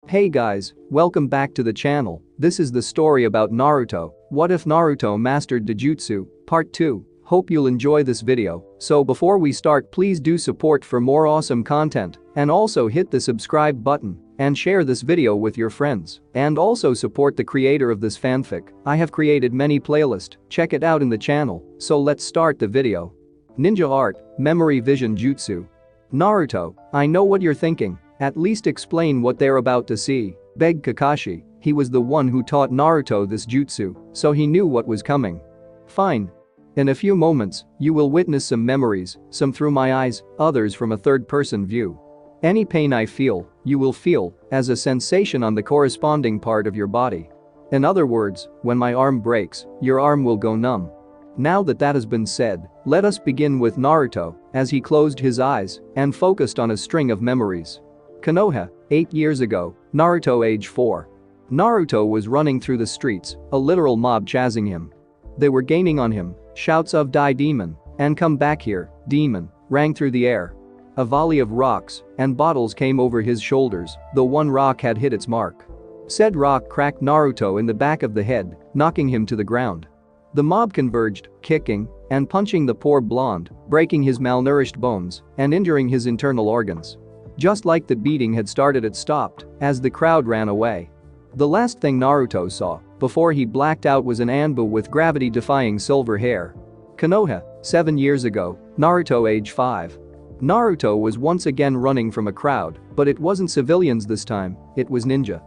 Hey guys, welcome back to the channel. This is the story about Naruto. What if Naruto mastered Dōjutsu? Part 2. Hope you'll enjoy this video. So before we start, please do support for more awesome content and also hit the subscribe button and share this video with your friends. And also support the creator of this fanfic. I have created many playlists, check it out in the channel. So let's start the video. Ninja Art, Memory Vision Jutsu. Naruto, I know what you're thinking. At least explain what they're about to see, begged Kakashi. He was the one who taught Naruto this jutsu, so he knew what was coming. Fine. In a few moments, you will witness some memories, some through my eyes, others from a third-person view. Any pain I feel, you will feel as a sensation on the corresponding part of your body. In other words, when my arm breaks, your arm will go numb. Now that has been said, let us begin with Naruto as he closed his eyes and focused on a string of memories. Konoha, 8 years ago, Naruto age 4. Naruto was running through the streets, a literal mob chasing him. They were gaining on him, shouts of "Die demon" and "Come back here, demon" rang through the air. A volley of rocks and bottles came over his shoulders, though one rock had hit its mark. Said rock cracked Naruto in the back of the head, knocking him to the ground. The mob converged, kicking and punching the poor blonde, breaking his malnourished bones and injuring his internal organs. Just like the beating had started, it stopped as the crowd ran away. The last thing Naruto saw before he blacked out was an Anbu with gravity-defying silver hair. Konoha, 7 years ago, Naruto age 5. Naruto was once again running from a crowd, but it wasn't civilians this time, it was ninja.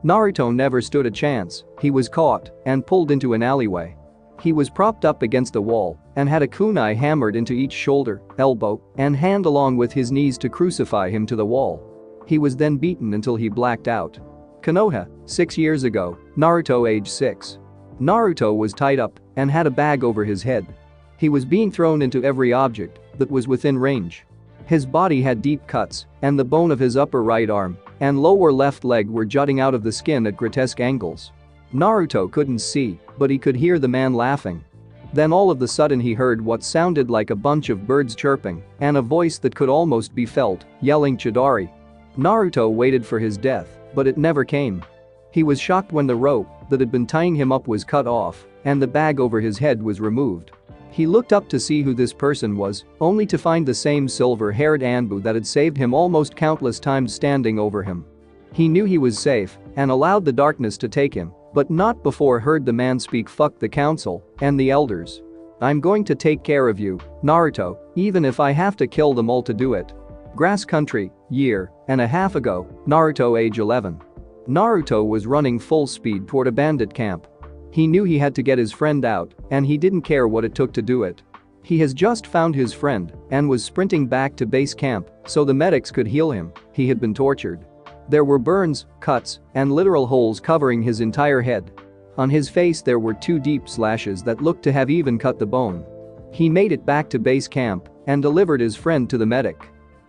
Naruto never stood a chance, he was caught and pulled into an alleyway. He was propped up against the wall and had a kunai hammered into each shoulder, elbow, and hand along with his knees to crucify him to the wall. He was then beaten until he blacked out. Konoha, 6 years ago, Naruto age 6. Naruto was tied up and had a bag over his head. He was being thrown into every object that was within range. His body had deep cuts and the bone of his upper right arm and lower left leg were jutting out of the skin at grotesque angles. Naruto couldn't see, but he could hear the man laughing. Then all of a sudden he heard what sounded like a bunch of birds chirping and a voice that could almost be felt, yelling Chidori. Naruto waited for his death, but it never came. He was shocked when the rope that had been tying him up was cut off and the bag over his head was removed. He looked up to see who this person was, only to find the same silver-haired Anbu that had saved him almost countless times standing over him. He knew he was safe and allowed the darkness to take him. But not before heard the man speak, "Fuck the council and the elders. I'm going to take care of you, Naruto, even if I have to kill them all to do it." Grass Country, year and a half ago, Naruto age 11. Naruto was running full speed toward a bandit camp. He knew he had to get his friend out and he didn't care what it took to do it. He has just found his friend and was sprinting back to base camp so the medics could heal him. He had been tortured. There were burns, cuts, and literal holes covering his entire head. On his face there were 2 deep slashes that looked to have even cut the bone. He made it back to base camp and delivered his friend to the medic.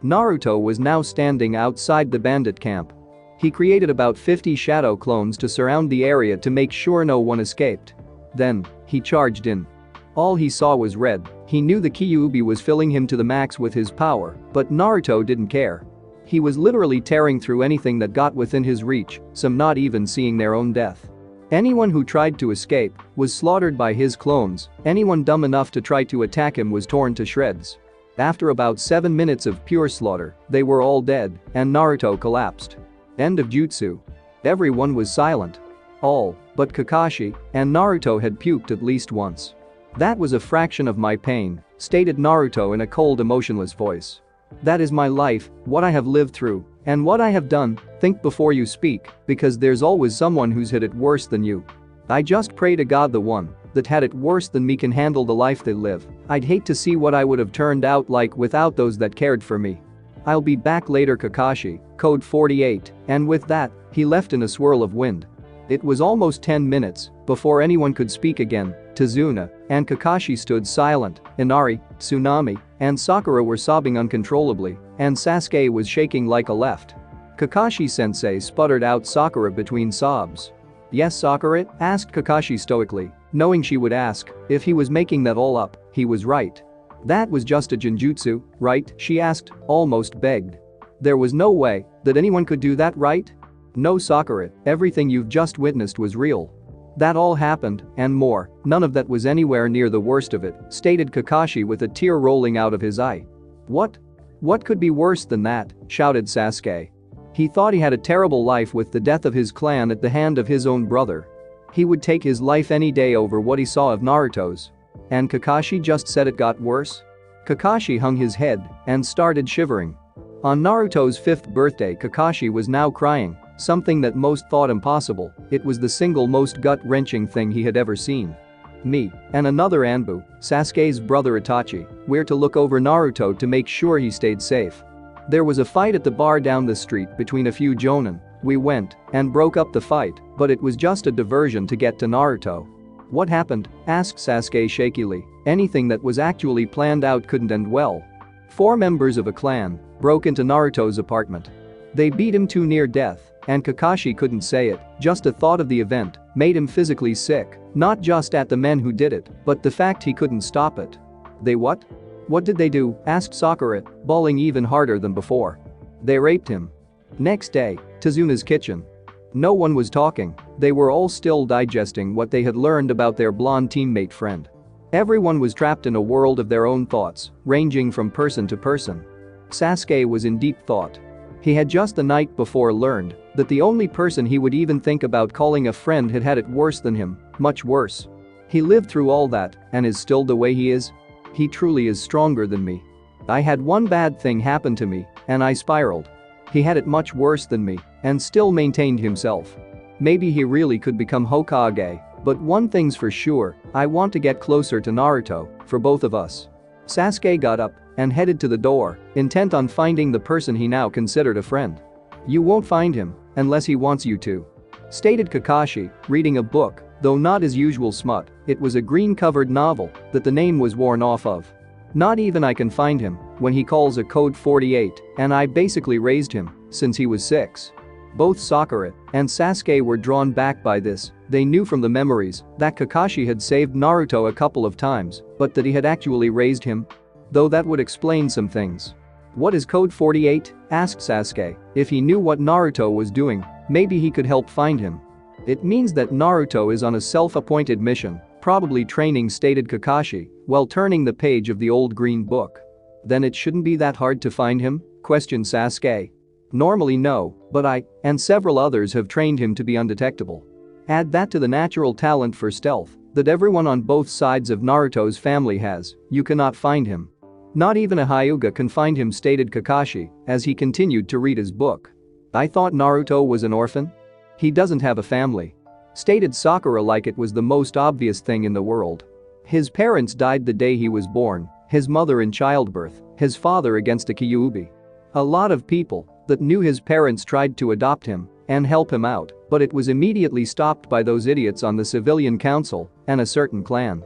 Naruto was now standing outside the bandit camp. He created about 50 shadow clones to surround the area to make sure no one escaped. Then, he charged in. All he saw was red. He knew the Kyuubi was filling him to the max with his power, but Naruto didn't care. He was literally tearing through anything that got within his reach, some not even seeing their own death. Anyone who tried to escape was slaughtered by his clones, anyone dumb enough to try to attack him was torn to shreds. After about 7 minutes of pure slaughter, they were all dead, and Naruto collapsed. End of jutsu. Everyone was silent. All but Kakashi and Naruto had puked at least once. "That was a fraction of my pain," stated Naruto in a cold, emotionless voice. "That is my life, what I have lived through, and what I have done. Think before you speak, because there's always someone who's had it worse than you. I just pray to God the one that had it worse than me can handle the life they live. I'd hate to see what I would have turned out like without those that cared for me. I'll be back later, Kakashi, code 48, and with that, he left in a swirl of wind. It was almost 10 minutes before anyone could speak again. Tazuna and Kakashi stood silent. Inari, Tsunami, and Sakura were sobbing uncontrollably, and Sasuke was shaking like a left. Kakashi-sensei sputtered out Sakura between sobs. "Yes, Sakura?" asked Kakashi stoically, knowing she would ask if he was making that all up. He was right. "That was just a genjutsu, right?" she asked, almost begged. There was no way that anyone could do that, right? No, Sakura, everything you've just witnessed was real. That all happened, and more, none of that was anywhere near the worst of it, stated Kakashi with a tear rolling out of his eye. What? What could be worse than that? Shouted Sasuke. He thought he had a terrible life with the death of his clan at the hand of his own brother. He would take his life any day over what he saw of Naruto's. And Kakashi just said it got worse? Kakashi hung his head and started shivering. On Naruto's 5th birthday, Kakashi was now crying, something that most thought impossible. It was the single most gut-wrenching thing he had ever seen. Me and another Anbu, Sasuke's brother Itachi, were to look over Naruto to make sure he stayed safe. There was a fight at the bar down the street between a few jonin. We went and broke up the fight, but it was just a diversion to get to Naruto. What happened? Asked Sasuke shakily. Anything that was actually planned out couldn't end well. 4 members of a clan broke into Naruto's apartment. They beat him to near death, and Kakashi couldn't say it, just a thought of the event made him physically sick, not just at the men who did it, but the fact he couldn't stop it. They what? What did they do? Asked Sakura, bawling even harder than before. They raped him. Next day, Tazuna's kitchen. No one was talking, they were all still digesting what they had learned about their blonde teammate friend. Everyone was trapped in a world of their own thoughts, ranging from person to person. Sasuke was in deep thought. He had just the night before learned that the only person he would even think about calling a friend had had it worse than him, much worse. He lived through all that and is still the way he is. He truly is stronger than me. I had one bad thing happen to me and I spiraled. He had it much worse than me and still maintained himself. Maybe he really could become Hokage, but one thing's for sure, I want to get closer to Naruto, for both of us. Sasuke got up and headed to the door, intent on finding the person he now considered a friend. You won't find him unless he wants you to, stated Kakashi, reading a book, though not his usual smut. It was a green-covered novel that the name was worn off of. Not even I can find him when he calls a code 48, and I basically raised him since he was 6. Both Sakura and Sasuke were drawn back by this. They knew from the memories that Kakashi had saved Naruto a couple of times, but that he had actually raised him? Though that would explain some things. What is code 48? Asked Sasuke. If he knew what Naruto was doing, maybe he could help find him. It means that Naruto is on a self-appointed mission, probably training, stated Kakashi, while turning the page of the old green book. Then it shouldn't be that hard to find him? Questioned Sasuke. Normally no, but I and several others have trained him to be undetectable. Add that to the natural talent for stealth that everyone on both sides of Naruto's family has, you cannot find him. Not even a Hyuga can find him, stated Kakashi as he continued to read his book. I thought Naruto was an orphan? He doesn't have a family, stated Sakura like it was the most obvious thing in the world. His parents died the day he was born, his mother in childbirth, his father against a Kyuubi. A lot of people that knew his parents tried to adopt him and help him out, but it was immediately stopped by those idiots on the civilian council and a certain clan.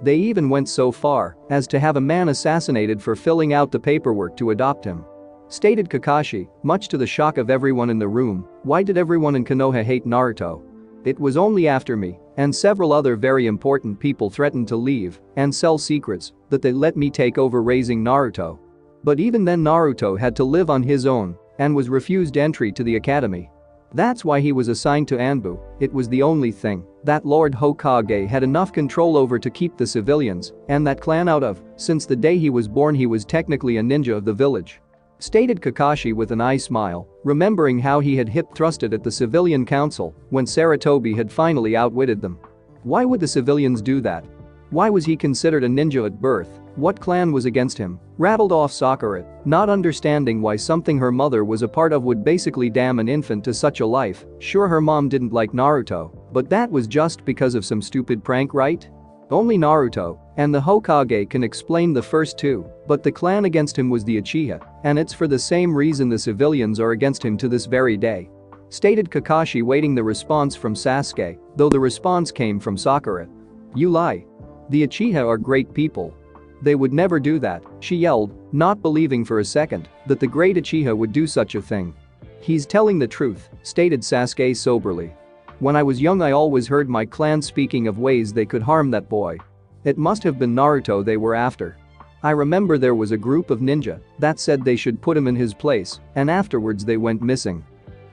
They even went so far as to have a man assassinated for filling out the paperwork to adopt him, stated Kakashi, much to the shock of everyone in the room. Why did everyone in Konoha hate Naruto? It was only after me and several other very important people threatened to leave and sell secrets that they let me take over raising Naruto. But even then Naruto had to live on his own and was refused entry to the academy. That's why he was assigned to Anbu. It was the only thing that Lord Hokage had enough control over to keep the civilians and that clan out of. Since the day he was born he was technically a ninja of the village, stated Kakashi with an eye smile, remembering how he had hip-thrusted at the civilian council when Saratobi had finally outwitted them. Why would the civilians do that? Why was he considered a ninja at birth? What clan was against him? Rattled off Sakura, not understanding why something her mother was a part of would basically damn an infant to such a life. Sure, her mom didn't like Naruto, but that was just because of some stupid prank, right? Only Naruto and the Hokage can explain the first two, but the clan against him was the Uchiha, and it's for the same reason the civilians are against him to this very day, stated Kakashi, waiting the response from Sasuke, though the response came from Sakura. You lie. The Uchiha are great people. They would never do that, she yelled, not believing for a second that the great Uchiha would do such a thing. He's telling the truth, stated Sasuke soberly. When I was young I always heard my clan speaking of ways they could harm that boy. It must have been Naruto they were after. I remember there was a group of ninja that said they should put him in his place, and afterwards they went missing.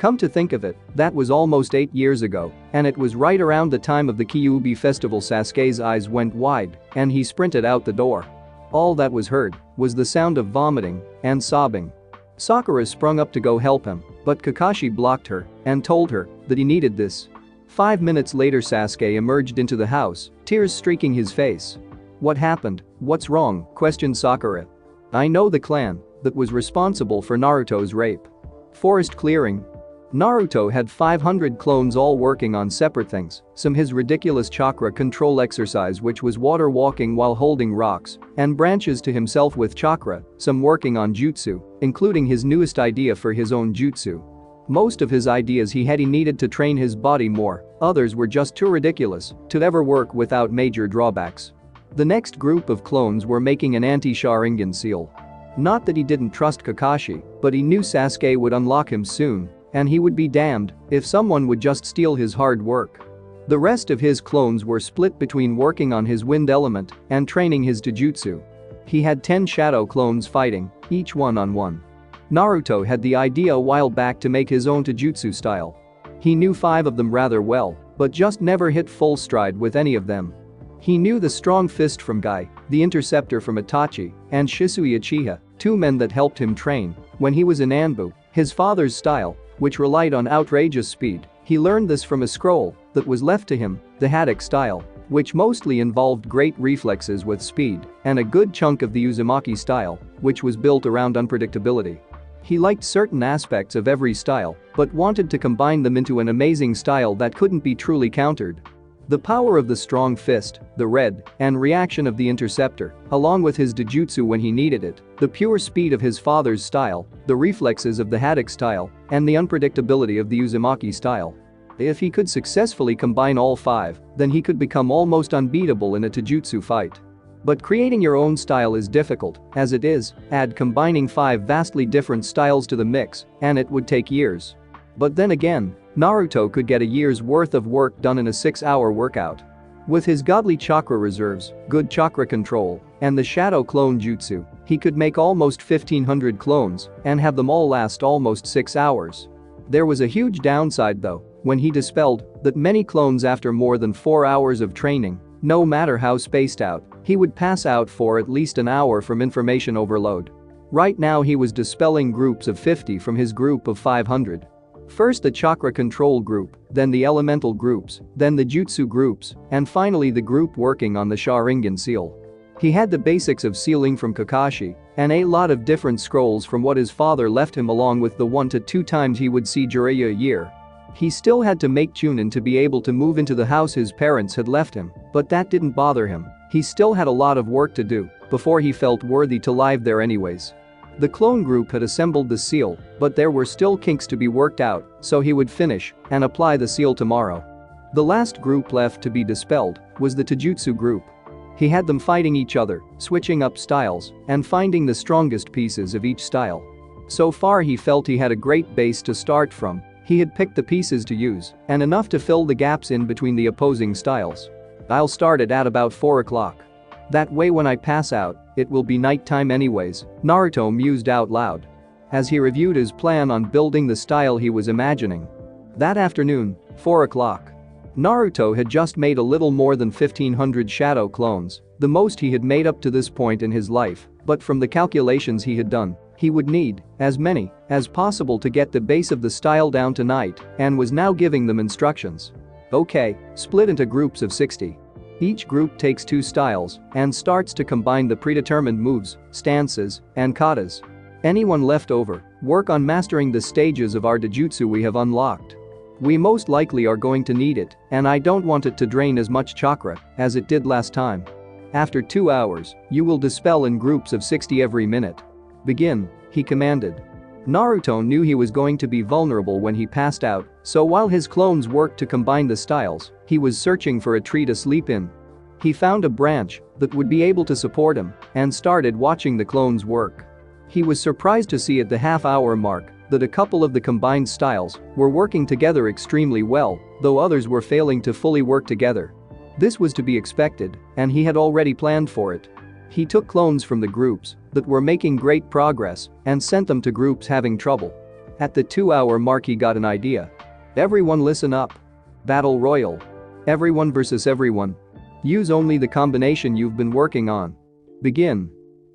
Come to think of it, that was almost 8 years ago, and it was right around the time of the Kyuubi festival. Sasuke's eyes went wide, and he sprinted out the door. All that was heard was the sound of vomiting and sobbing. Sakura sprung up to go help him, but Kakashi blocked her and told her that he needed this. 5 minutes later, Sasuke emerged into the house, tears streaking his face. "What happened? What's wrong?" questioned Sakura. "I know the clan that was responsible for Naruto's rape. Forest clearing." Naruto had 500 clones all working on separate things, some his ridiculous chakra control exercise which was water walking while holding rocks, and branches to himself with chakra, some working on jutsu, including his newest idea for his own jutsu. Most of his ideas he needed to train his body more, others were just too ridiculous to ever work without major drawbacks. The next group of clones were making an anti-Sharingan seal. Not that he didn't trust Kakashi, but he knew Sasuke would unlock him soon, and he would be damned if someone would just steal his hard work. The rest of his clones were split between working on his wind element and training his Dōjutsu. He had 10 shadow clones fighting, each one-on-one. Naruto had the idea a while back to make his own Dōjutsu style. He knew 5 of them rather well, but just never hit full stride with any of them. He knew the strong fist from Guy, the interceptor from Itachi, and Shisui Uchiha, 2 men that helped him train when he was in Anbu, his father's style, which relied on outrageous speed. He learned this from a scroll that was left to him, the Haddock style, which mostly involved great reflexes with speed, and a good chunk of the Uzumaki style, which was built around unpredictability. He liked certain aspects of every style, but wanted to combine them into an amazing style that couldn't be truly countered. The power of the strong fist, the red, and reaction of the interceptor, along with his Dōjutsu when he needed it, the pure speed of his father's style, the reflexes of the Haddock style, and the unpredictability of the Uzumaki style. If he could successfully combine all 5, then he could become almost unbeatable in a Dōjutsu fight. But creating your own style is difficult, as it is, add combining 5 vastly different styles to the mix, and it would take years. But then again, Naruto could get a year's worth of work done in a 6-hour workout. With his godly chakra reserves, good chakra control, and the shadow clone jutsu, he could make almost 1,500 clones and have them all last almost 6 hours. There was a huge downside though, when he dispelled that many clones after more than 4 hours of training, no matter how spaced out, he would pass out for at least an hour from information overload. Right now he was dispelling groups of 50 from his group of 500. First the chakra control group, then the elemental groups, then the jutsu groups, and finally the group working on the Sharingan seal. He had the basics of sealing from Kakashi and a lot of different scrolls from what his father left him, along with the 1 to 2 times he would see Jiraiya a year. He still had to make Chunin to be able to move into the house his parents had left him, but that didn't bother him. He still had a lot of work to do before he felt worthy to live there anyways. The clone group had assembled the seal, but there were still kinks to be worked out, so he would finish and apply the seal tomorrow. The last group left to be dispelled was the Dōjutsu group. He had them fighting each other, switching up styles, and finding the strongest pieces of each style. So far he felt he had a great base to start from. He had picked the pieces to use, and enough to fill the gaps in between the opposing styles. "I'll start it at about 4 o'clock. That way when I pass out, it will be nighttime anyways," Naruto mused out loud as he reviewed his plan on building the style he was imagining. That afternoon, 4 o'clock. Naruto had just made a little more than 1,500 shadow clones, the most he had made up to this point in his life, but from the calculations he had done, he would need as many as possible to get the base of the style down tonight, and was now giving them instructions. Okay, split into groups of 60. Each group takes 2 styles and starts to combine the predetermined moves, stances, and katas. Anyone left over, work on mastering the stages of our Dōjutsu we have unlocked. We most likely are going to need it, and I don't want it to drain as much chakra as it did last time. After 2 hours, you will dispel in groups of 60 every minute. Begin, he commanded. Naruto knew he was going to be vulnerable when he passed out, so while his clones worked to combine the styles, he was searching for a tree to sleep in. He found a branch that would be able to support him and started watching the clones work. He was surprised to see at the half-hour mark that a couple of the combined styles were working together extremely well, though others were failing to fully work together. This was to be expected, and he had already planned for it. He took clones from the groups that were making great progress and sent them to groups having trouble. At the 2-hour mark he got an idea. Everyone listen up. Battle Royal. Everyone versus everyone. Use only the combination you've been working on. Begin.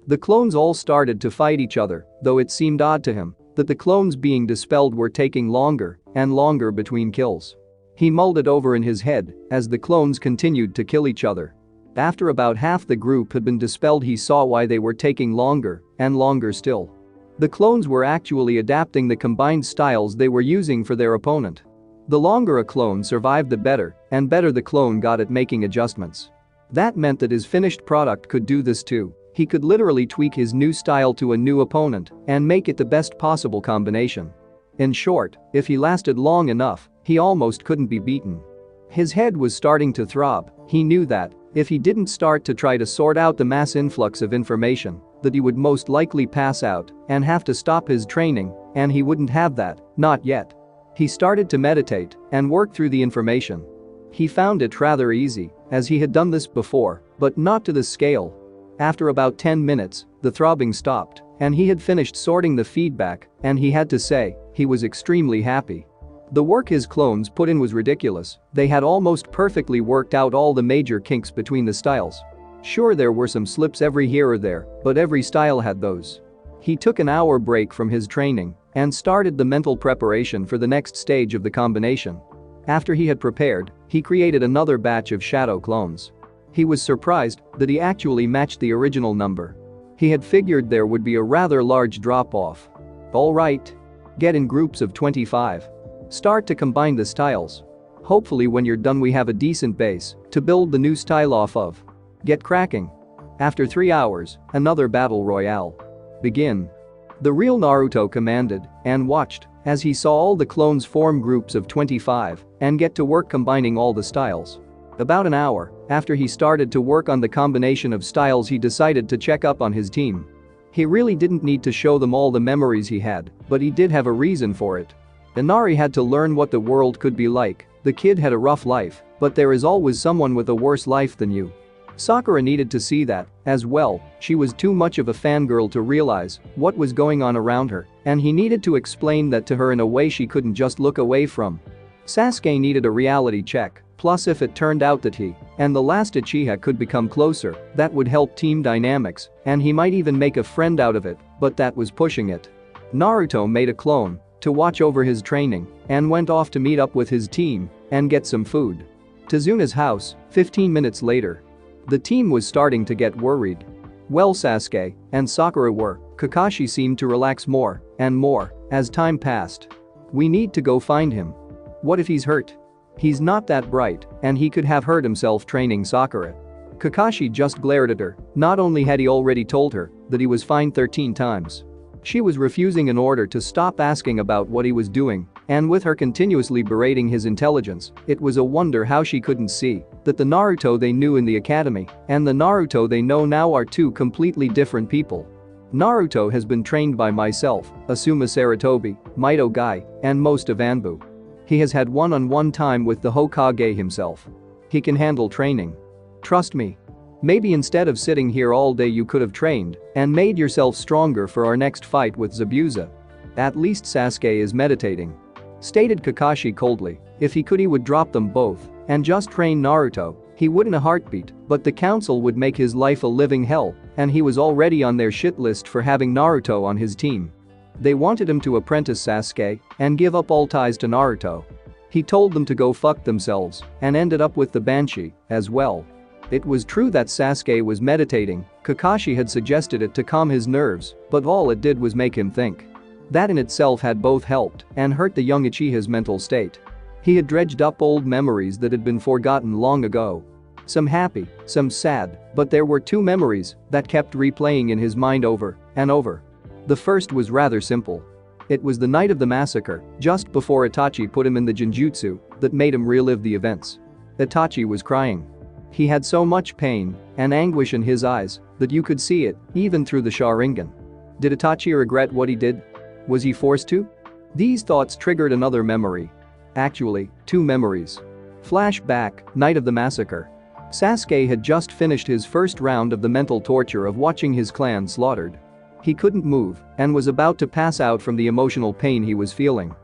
The clones all started to fight each other, though it seemed odd to him that the clones being dispelled were taking longer and longer between kills. He mulled it over in his head as the clones continued to kill each other. After about half the group had been dispelled, he saw why they were taking longer and longer still. The clones were actually adapting the combined styles they were using for their opponent. The longer a clone survived, the better, and better the clone got at making adjustments. That meant that his finished product could do this too. He could literally tweak his new style to a new opponent and make it the best possible combination. In short, if he lasted long enough, he almost couldn't be beaten. His head was starting to throb. He knew that if he didn't start to try to sort out the mass influx of information, that he would most likely pass out and have to stop his training, and he wouldn't have that, not yet. He started to meditate and work through the information. He found it rather easy, as he had done this before, but not to this scale. After about 10 minutes, the throbbing stopped, and he had finished sorting the feedback, and he had to say, he was extremely happy. The work his clones put in was ridiculous. They had almost perfectly worked out all the major kinks between the styles. Sure, there were some slips every here or there, but every style had those. He took an hour break from his training and started the mental preparation for the next stage of the combination. After he had prepared, he created another batch of shadow clones. He was surprised that he actually matched the original number. He had figured there would be a rather large drop-off. Alright. Get in groups of 25. Start to combine the styles. Hopefully when you're done we have a decent base to build the new style off of. Get cracking. After 3 hours, another battle royale. Begin. The real Naruto commanded and watched as he saw all the clones form groups of 25 and get to work combining all the styles. About an hour after he started to work on the combination of styles, he decided to check up on his team. He really didn't need to show them all the memories he had, but he did have a reason for it. Inari had to learn what the world could be like. The kid had a rough life, but there is always someone with a worse life than you. Sakura needed to see that as well. She was too much of a fangirl to realize what was going on around her, and he needed to explain that to her in a way she couldn't just look away from. Sasuke needed a reality check, plus if it turned out that he and the last Uchiha could become closer, that would help team dynamics, and he might even make a friend out of it, but that was pushing it. Naruto made a clone to watch over his training and went off to meet up with his team and get some food. To Zuna's house, 15 minutes later. The team was starting to get worried. Well, Sasuke and Sakura were. Kakashi seemed to relax more and more as time passed. We need to go find him. What if he's hurt? He's not that bright, and he could have hurt himself training Sakura. Kakashi just glared at her. Not only had he already told her that he was fine 13 times. She was refusing an order to stop asking about what he was doing, and with her continuously berating his intelligence, it was a wonder how she couldn't see that the Naruto they knew in the academy and the Naruto they know now are two completely different people. Naruto has been trained by myself, Asuma Saratobi, Mito Gai, and most of Anbu. He has had one-on-one time with the Hokage himself. He can handle training. Trust me. Maybe instead of sitting here all day you could have trained and made yourself stronger for our next fight with Zabuza. At least Sasuke is meditating. Stated Kakashi coldly. If he could he would drop them both and just train Naruto. He would in a heartbeat, but the council would make his life a living hell, and he was already on their shit list for having Naruto on his team. They wanted him to apprentice Sasuke and give up all ties to Naruto. He told them to go fuck themselves and ended up with the Banshee as well. It was true that Sasuke was meditating. Kakashi had suggested it to calm his nerves, but all it did was make him think. That in itself had both helped and hurt the young Uchiha's mental state. He had dredged up old memories that had been forgotten long ago. Some happy, some sad, but there were two memories that kept replaying in his mind over and over. The first was rather simple. It was the night of the massacre, just before Itachi put him in the Genjutsu, that made him relive the events. Itachi was crying. He had so much pain and anguish in his eyes that you could see it even through the Sharingan. Did Itachi regret what he did? Was he forced to? These thoughts triggered another memory. Actually, two memories. Flashback, night of the massacre. Sasuke had just finished his first round of the mental torture of watching his clan slaughtered. He couldn't move and was about to pass out from the emotional pain he was feeling.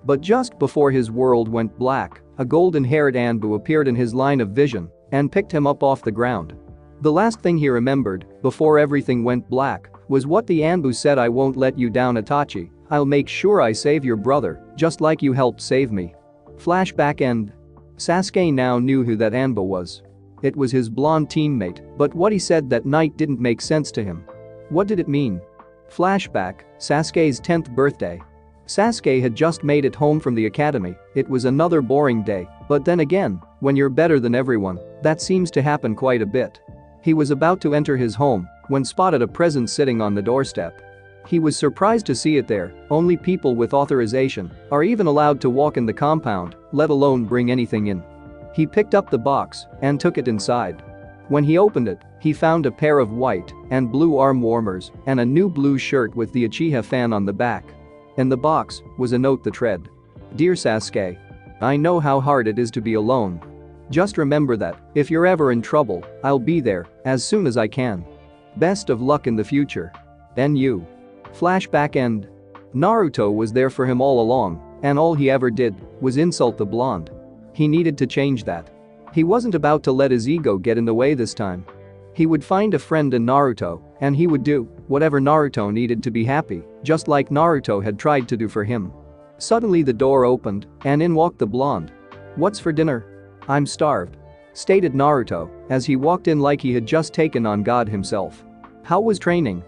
But just before his world went black, a golden-haired Anbu appeared in his line of vision and picked him up off the ground. The last thing he remembered, before everything went black, was what the Anbu said: "I won't let you down, Itachi. I'll make sure I save your brother, just like you helped save me." Flashback end. Sasuke now knew who that Anbu was. It was his blonde teammate, but what he said that night didn't make sense to him. What did it mean? Flashback, Sasuke's 10th birthday. Sasuke had just made it home from the academy. It was another boring day, but then again, when you're better than everyone, that seems to happen quite a bit. He was about to enter his home when spotted a present sitting on the doorstep. He was surprised to see it there. Only people with authorization are even allowed to walk in the compound, let alone bring anything in. He picked up the box and took it inside. When he opened it, he found a pair of white and blue arm warmers and a new blue shirt with the Uchiha fan on the back. In the box was a note that read, "Dear Sasuke, I know how hard it is to be alone. Just remember that, if you're ever in trouble, I'll be there as soon as I can. Best of luck in the future. NU." Flashback end. Naruto was there for him all along, and all he ever did was insult the blonde. He needed to change that. He wasn't about to let his ego get in the way this time. He would find a friend in Naruto, and he would do whatever Naruto needed to be happy, just like Naruto had tried to do for him. Suddenly the door opened, and in walked the blonde. "What's for dinner?" "I'm starved," stated Naruto as he walked in like he had just taken on God himself. "How was training?"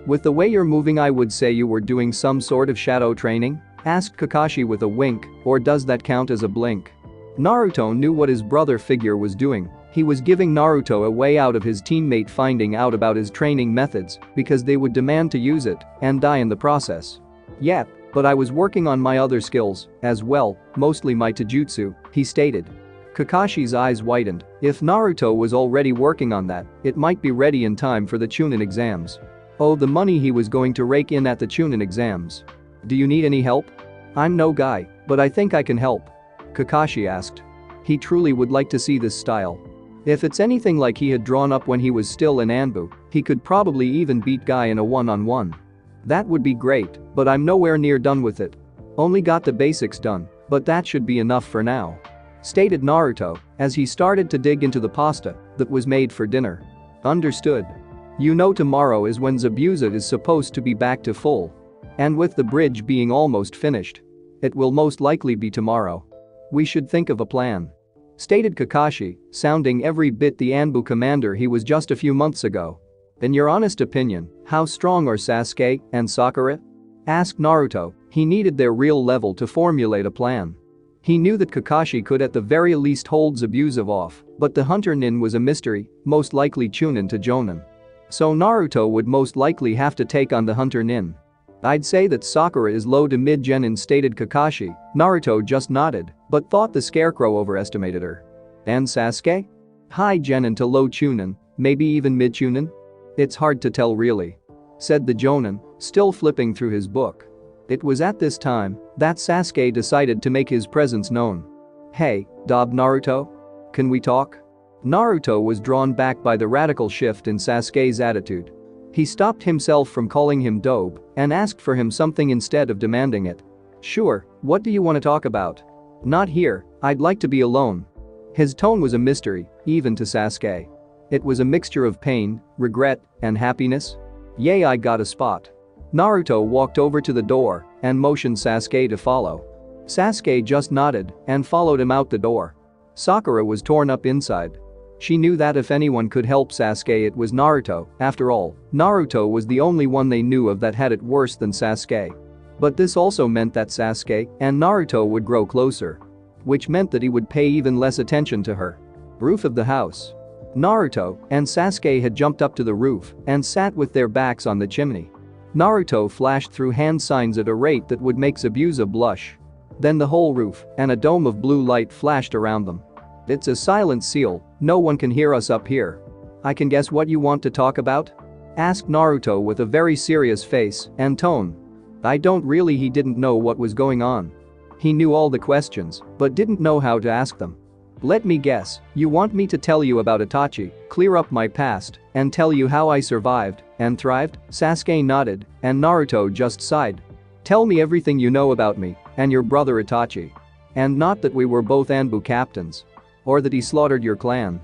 "With the way you're moving, I would say you were doing some sort of shadow training?" asked Kakashi with a wink. "Or does that count as a blink?" Naruto knew what his brother figure was doing. He was giving Naruto a way out of his teammate finding out about his training methods because they would demand to use it and die in the process. "Yep, but I was working on my other skills as well, mostly my Dōjutsu," he stated. Kakashi's eyes widened. If Naruto was already working on that, it might be ready in time for the Chunin exams. Oh, the money he was going to rake in at the Chunin exams. "Do you need any help?" "I'm no guy, but I think I can help," Kakashi asked. He truly would like to see this style. If it's anything like he had drawn up when he was still in Anbu, he could probably even beat Guy in a one-on-one. "That would be great, but I'm nowhere near done with it. Only got the basics done, but that should be enough for now," stated Naruto as he started to dig into the pasta that was made for dinner. "Understood. You know tomorrow is when Zabuza is supposed to be back to full. And with the bridge being almost finished, it will most likely be tomorrow. We should think of a plan," stated Kakashi, sounding every bit the Anbu commander he was just a few months ago. "In your honest opinion, how strong are Sasuke and Sakura?" asked Naruto. He needed their real level to formulate a plan. He knew that Kakashi could at the very least hold Zabuza off, but the Hunter Nin was a mystery, most likely Chunin to Jonin. So Naruto would most likely have to take on the Hunter Nin. "I'd say that Sakura is low to mid-Genin," stated Kakashi. Naruto just nodded, but thought the scarecrow overestimated her. "And Sasuke?" "High Genin to low Chunin, maybe even mid-Chunin? It's hard to tell really," said the Jonin, still flipping through his book. It was at this time that Sasuke decided to make his presence known. "Hey, Dob Naruto? Can we talk?" Naruto was drawn back by the radical shift in Sasuke's attitude. He stopped himself from calling him Dobe and asked for him something instead of demanding it. "Sure, what do you want to talk about?" "Not here, I'd like to be alone." His tone was a mystery, even to Sasuke. It was a mixture of pain, regret, and happiness. "Yay, I got a spot." Naruto walked over to the door and motioned Sasuke to follow. Sasuke just nodded and followed him out the door. Sakura was torn up inside. She knew that if anyone could help Sasuke, it was Naruto. After all, Naruto was the only one they knew of that had it worse than Sasuke. But this also meant that Sasuke and Naruto would grow closer. Which meant that he would pay even less attention to her. Roof of the house. Naruto and Sasuke had jumped up to the roof and sat with their backs on the chimney. Naruto flashed through hand signs at a rate that would make Zabuza blush. Then the whole roof and a dome of blue light flashed around them. "It's a silent seal, no one can hear us up here." "I can guess what you want to talk about?" asked Naruto with a very serious face and tone. "I don't really." He didn't know what was going on. He knew all the questions, but didn't know how to ask them. Let me guess, you want me to tell you about Itachi, clear up my past, and tell you how I survived and thrived? Sasuke nodded, and Naruto just sighed. Tell me everything you know about me and your brother Itachi. And not that we were both Anbu captains. Or that he slaughtered your clan.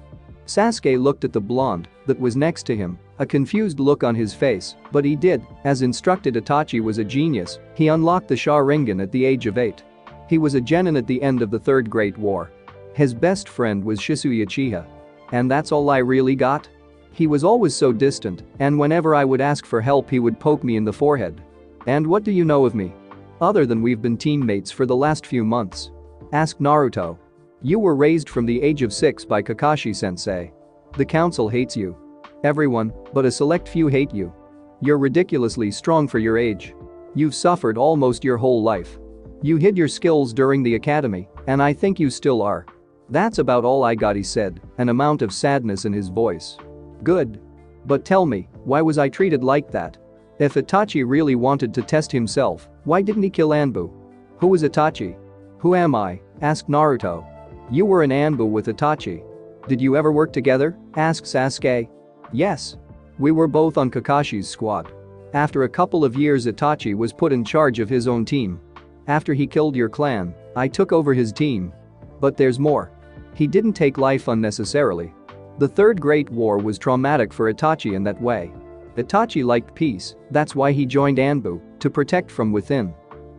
Sasuke looked at the blonde that was next to him, a confused look on his face, but he did, as instructed. Itachi was a genius, he unlocked the Sharingan at the age of 8. He was a genin at the end of the Third Great War. His best friend was Shisui Uchiha. And that's all I really got? He was always so distant, and whenever I would ask for help he would poke me in the forehead. And what do you know of me? Other than we've been teammates for the last few months. Asked Naruto. You were raised from the age of 6 by Kakashi-sensei. The council hates you. Everyone, but a select few hate you. You're ridiculously strong for your age. You've suffered almost your whole life. You hid your skills during the academy, and I think you still are. That's about all I got, he said, an amount of sadness in his voice. Good. But tell me, why was I treated like that? If Itachi really wanted to test himself, why didn't he kill Anbu? Who was Itachi? Who am I? Asked Naruto. You were an Anbu with Itachi. Did you ever work together? Asked Sasuke. Yes. We were both on Kakashi's squad. After a couple of years Itachi was put in charge of his own team. After he killed your clan, I took over his team. But there's more. He didn't take life unnecessarily. The Third Great War was traumatic for Itachi in that way. Itachi liked peace, that's why he joined Anbu, to protect from within.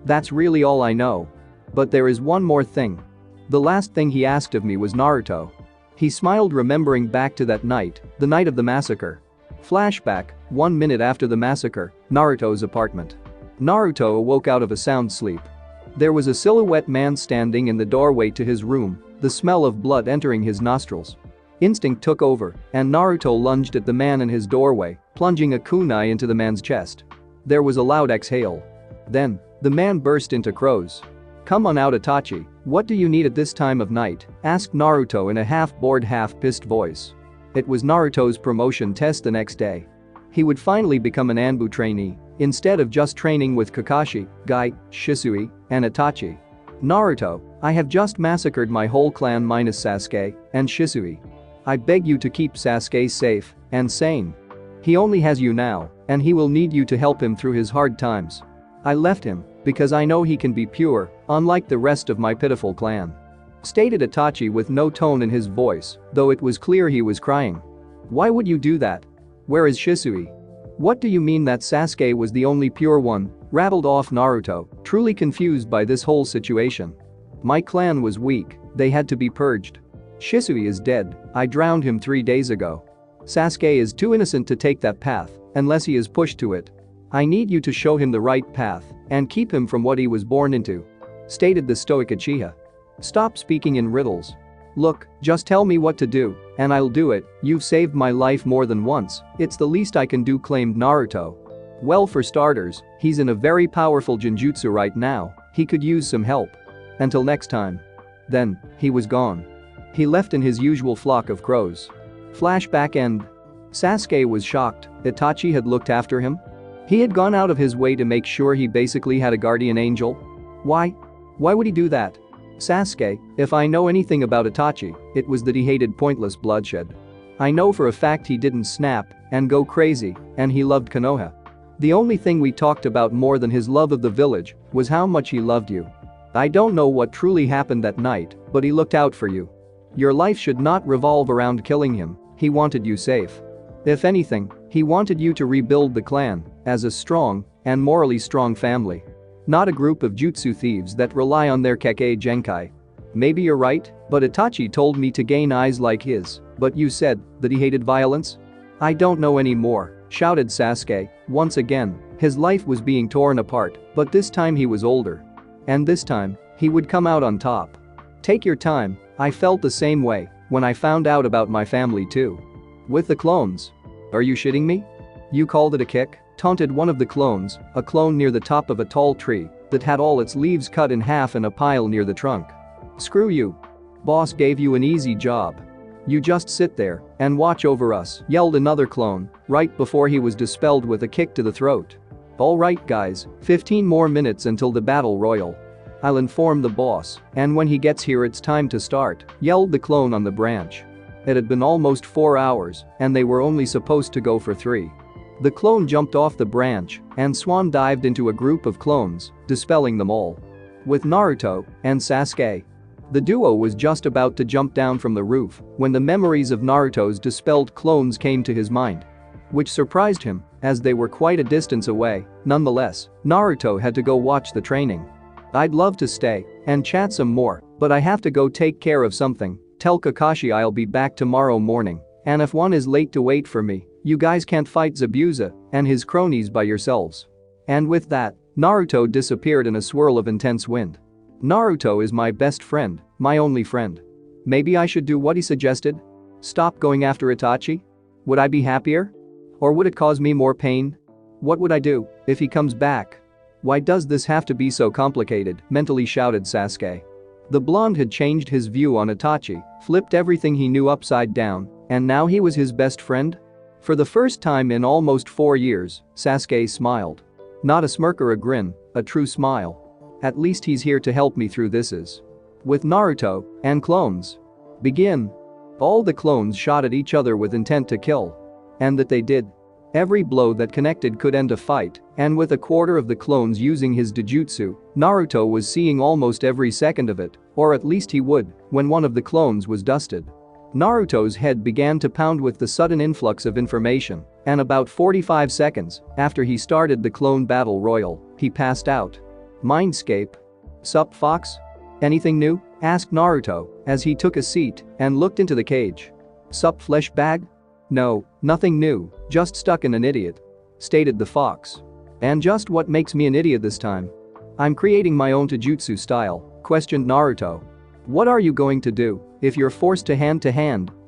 That's really all I know. But there is one more thing. The last thing he asked of me was Naruto. He smiled, remembering back to that night, the night of the massacre. Flashback, 1 minute after the massacre, Naruto's apartment. Naruto awoke out of a sound sleep. There was a silhouette man standing in the doorway to his room, the smell of blood entering his nostrils. Instinct took over, and Naruto lunged at the man in his doorway, plunging a kunai into the man's chest. There was a loud exhale. Then, the man burst into crows. Come on out, Itachi, what do you need at this time of night? Asked Naruto in a half-bored, half-pissed voice. It was Naruto's promotion test the next day. He would finally become an Anbu trainee, instead of just training with Kakashi, Gai, Shisui, and Itachi. Naruto, I have just massacred my whole clan minus Sasuke and Shisui. I beg you to keep Sasuke safe and sane. He only has you now, and he will need you to help him through his hard times. I left him because I know he can be pure, unlike the rest of my pitiful clan. Stated Itachi with no tone in his voice, though it was clear he was crying. Why would you do that? Where is Shisui? What do you mean that Sasuke was the only pure one? Rattled off Naruto, truly confused by this whole situation. My clan was weak, they had to be purged. Shisui is dead, I drowned him 3 days ago. Sasuke is too innocent to take that path, unless he is pushed to it. I need you to show him the right path and keep him from what he was born into. Stated the stoic Uchiha. Stop speaking in riddles. Look, just tell me what to do, and I'll do it. You've saved my life more than once, it's the least I can do, claimed Naruto. Well, for starters, he's in a very powerful genjutsu right now, he could use some help. Until next time. Then, he was gone. He left in his usual flock of crows. Flashback end. Sasuke was shocked, Itachi had looked after him? He had gone out of his way to make sure he basically had a guardian angel? Why? Why would he do that? Sasuke, if I know anything about Itachi, it was that he hated pointless bloodshed. I know for a fact he didn't snap and go crazy, and he loved Konoha. The only thing we talked about more than his love of the village was how much he loved you. I don't know what truly happened that night, but he looked out for you. Your life should not revolve around killing him, he wanted you safe. If anything, he wanted you to rebuild the clan as a strong and morally strong family. Not a group of jutsu thieves that rely on their Kekkei Genkai. Maybe you're right, but Itachi told me to gain eyes like his, but you said that he hated violence? I don't know anymore, shouted Sasuke. Once again, his life was being torn apart, but this time he was older. And this time, he would come out on top. Take your time, I felt the same way when I found out about my family too. With the clones. Are you shitting me? You called it a kick? Taunted one of the clones, a clone near the top of a tall tree that had all its leaves cut in half in a pile near the trunk. Screw you. Boss gave you an easy job. You just sit there and watch over us, yelled another clone, right before he was dispelled with a kick to the throat. Alright guys, 15 more minutes until the battle royal. I'll inform the boss, and when he gets here it's time to start," yelled the clone on the branch. It had been almost 4 hours, and they were only supposed to go for 3. The clone jumped off the branch and swan dived into a group of clones, dispelling them all. With Naruto and Sasuke. The duo was just about to jump down from the roof when the memories of Naruto's dispelled clones came to his mind. Which surprised him, as they were quite a distance away. Nonetheless, Naruto had to go watch the training. "I'd love to stay and chat some more, but I have to go take care of something. Tell Kakashi I'll be back tomorrow morning, and if one is late to wait for me, you guys can't fight Zabuza and his cronies by yourselves." And with that, Naruto disappeared in a swirl of intense wind. Naruto is my best friend, my only friend. Maybe I should do what he suggested? Stop going after Itachi? Would I be happier? Or would it cause me more pain? What would I do if he comes back? Why does this have to be so complicated? Mentally shouted Sasuke. The blonde had changed his view on Itachi, flipped everything he knew upside down, and now he was his best friend? For the first time in almost 4 years, Sasuke smiled. Not a smirk or a grin, a true smile. At least he's here to help me through this is. With Naruto and clones. Begin. All the clones shot at each other with intent to kill. And that they did. Every blow that connected could end a fight, and with a quarter of the clones using his Dōjutsu, Naruto was seeing almost every second of it, or at least he would, when one of the clones was dusted. Naruto's head began to pound with the sudden influx of information, and about 45 seconds after he started the clone battle royal, he passed out. Mindscape. "Sup, Fox? Anything new?" asked Naruto as he took a seat and looked into the cage. "Sup, flesh bag? No, nothing new, just stuck in an idiot," stated the fox. "And just what makes me an idiot this time?" "I'm creating my own Dōjutsu style," questioned Naruto. "What are you going to do if you're forced to hand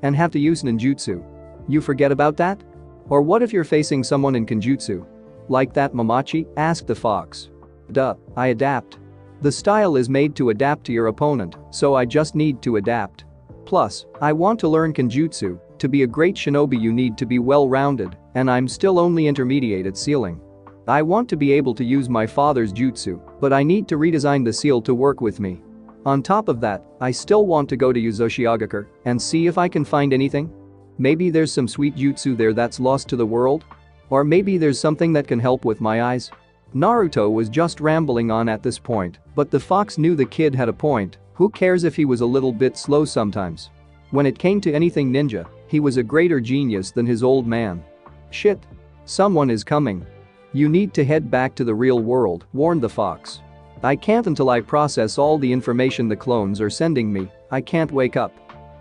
and have to use ninjutsu? You forget about that? Or what if you're facing someone in Kenjutsu? Like that Mamachi?" asked the fox. "Duh, I adapt. The style is made to adapt to your opponent, so I just need to adapt. Plus, I want to learn Kenjutsu. To be a great shinobi you need to be well-rounded, and I'm still only intermediate at sealing. I want to be able to use my father's jutsu, but I need to redesign the seal to work with me. On top of that, I still want to go to Uzoshiagakur and see if I can find anything. Maybe there's some sweet jutsu there that's lost to the world? Or maybe there's something that can help with my eyes." Naruto was just rambling on at this point, but the fox knew the kid had a point. Who cares if he was a little bit slow sometimes? When it came to anything ninja, he was a greater genius than his old man. "Shit. Someone is coming. You need to head back to the real world," warned the fox. "I can't until I process all the information the clones are sending me. I can't wake up,"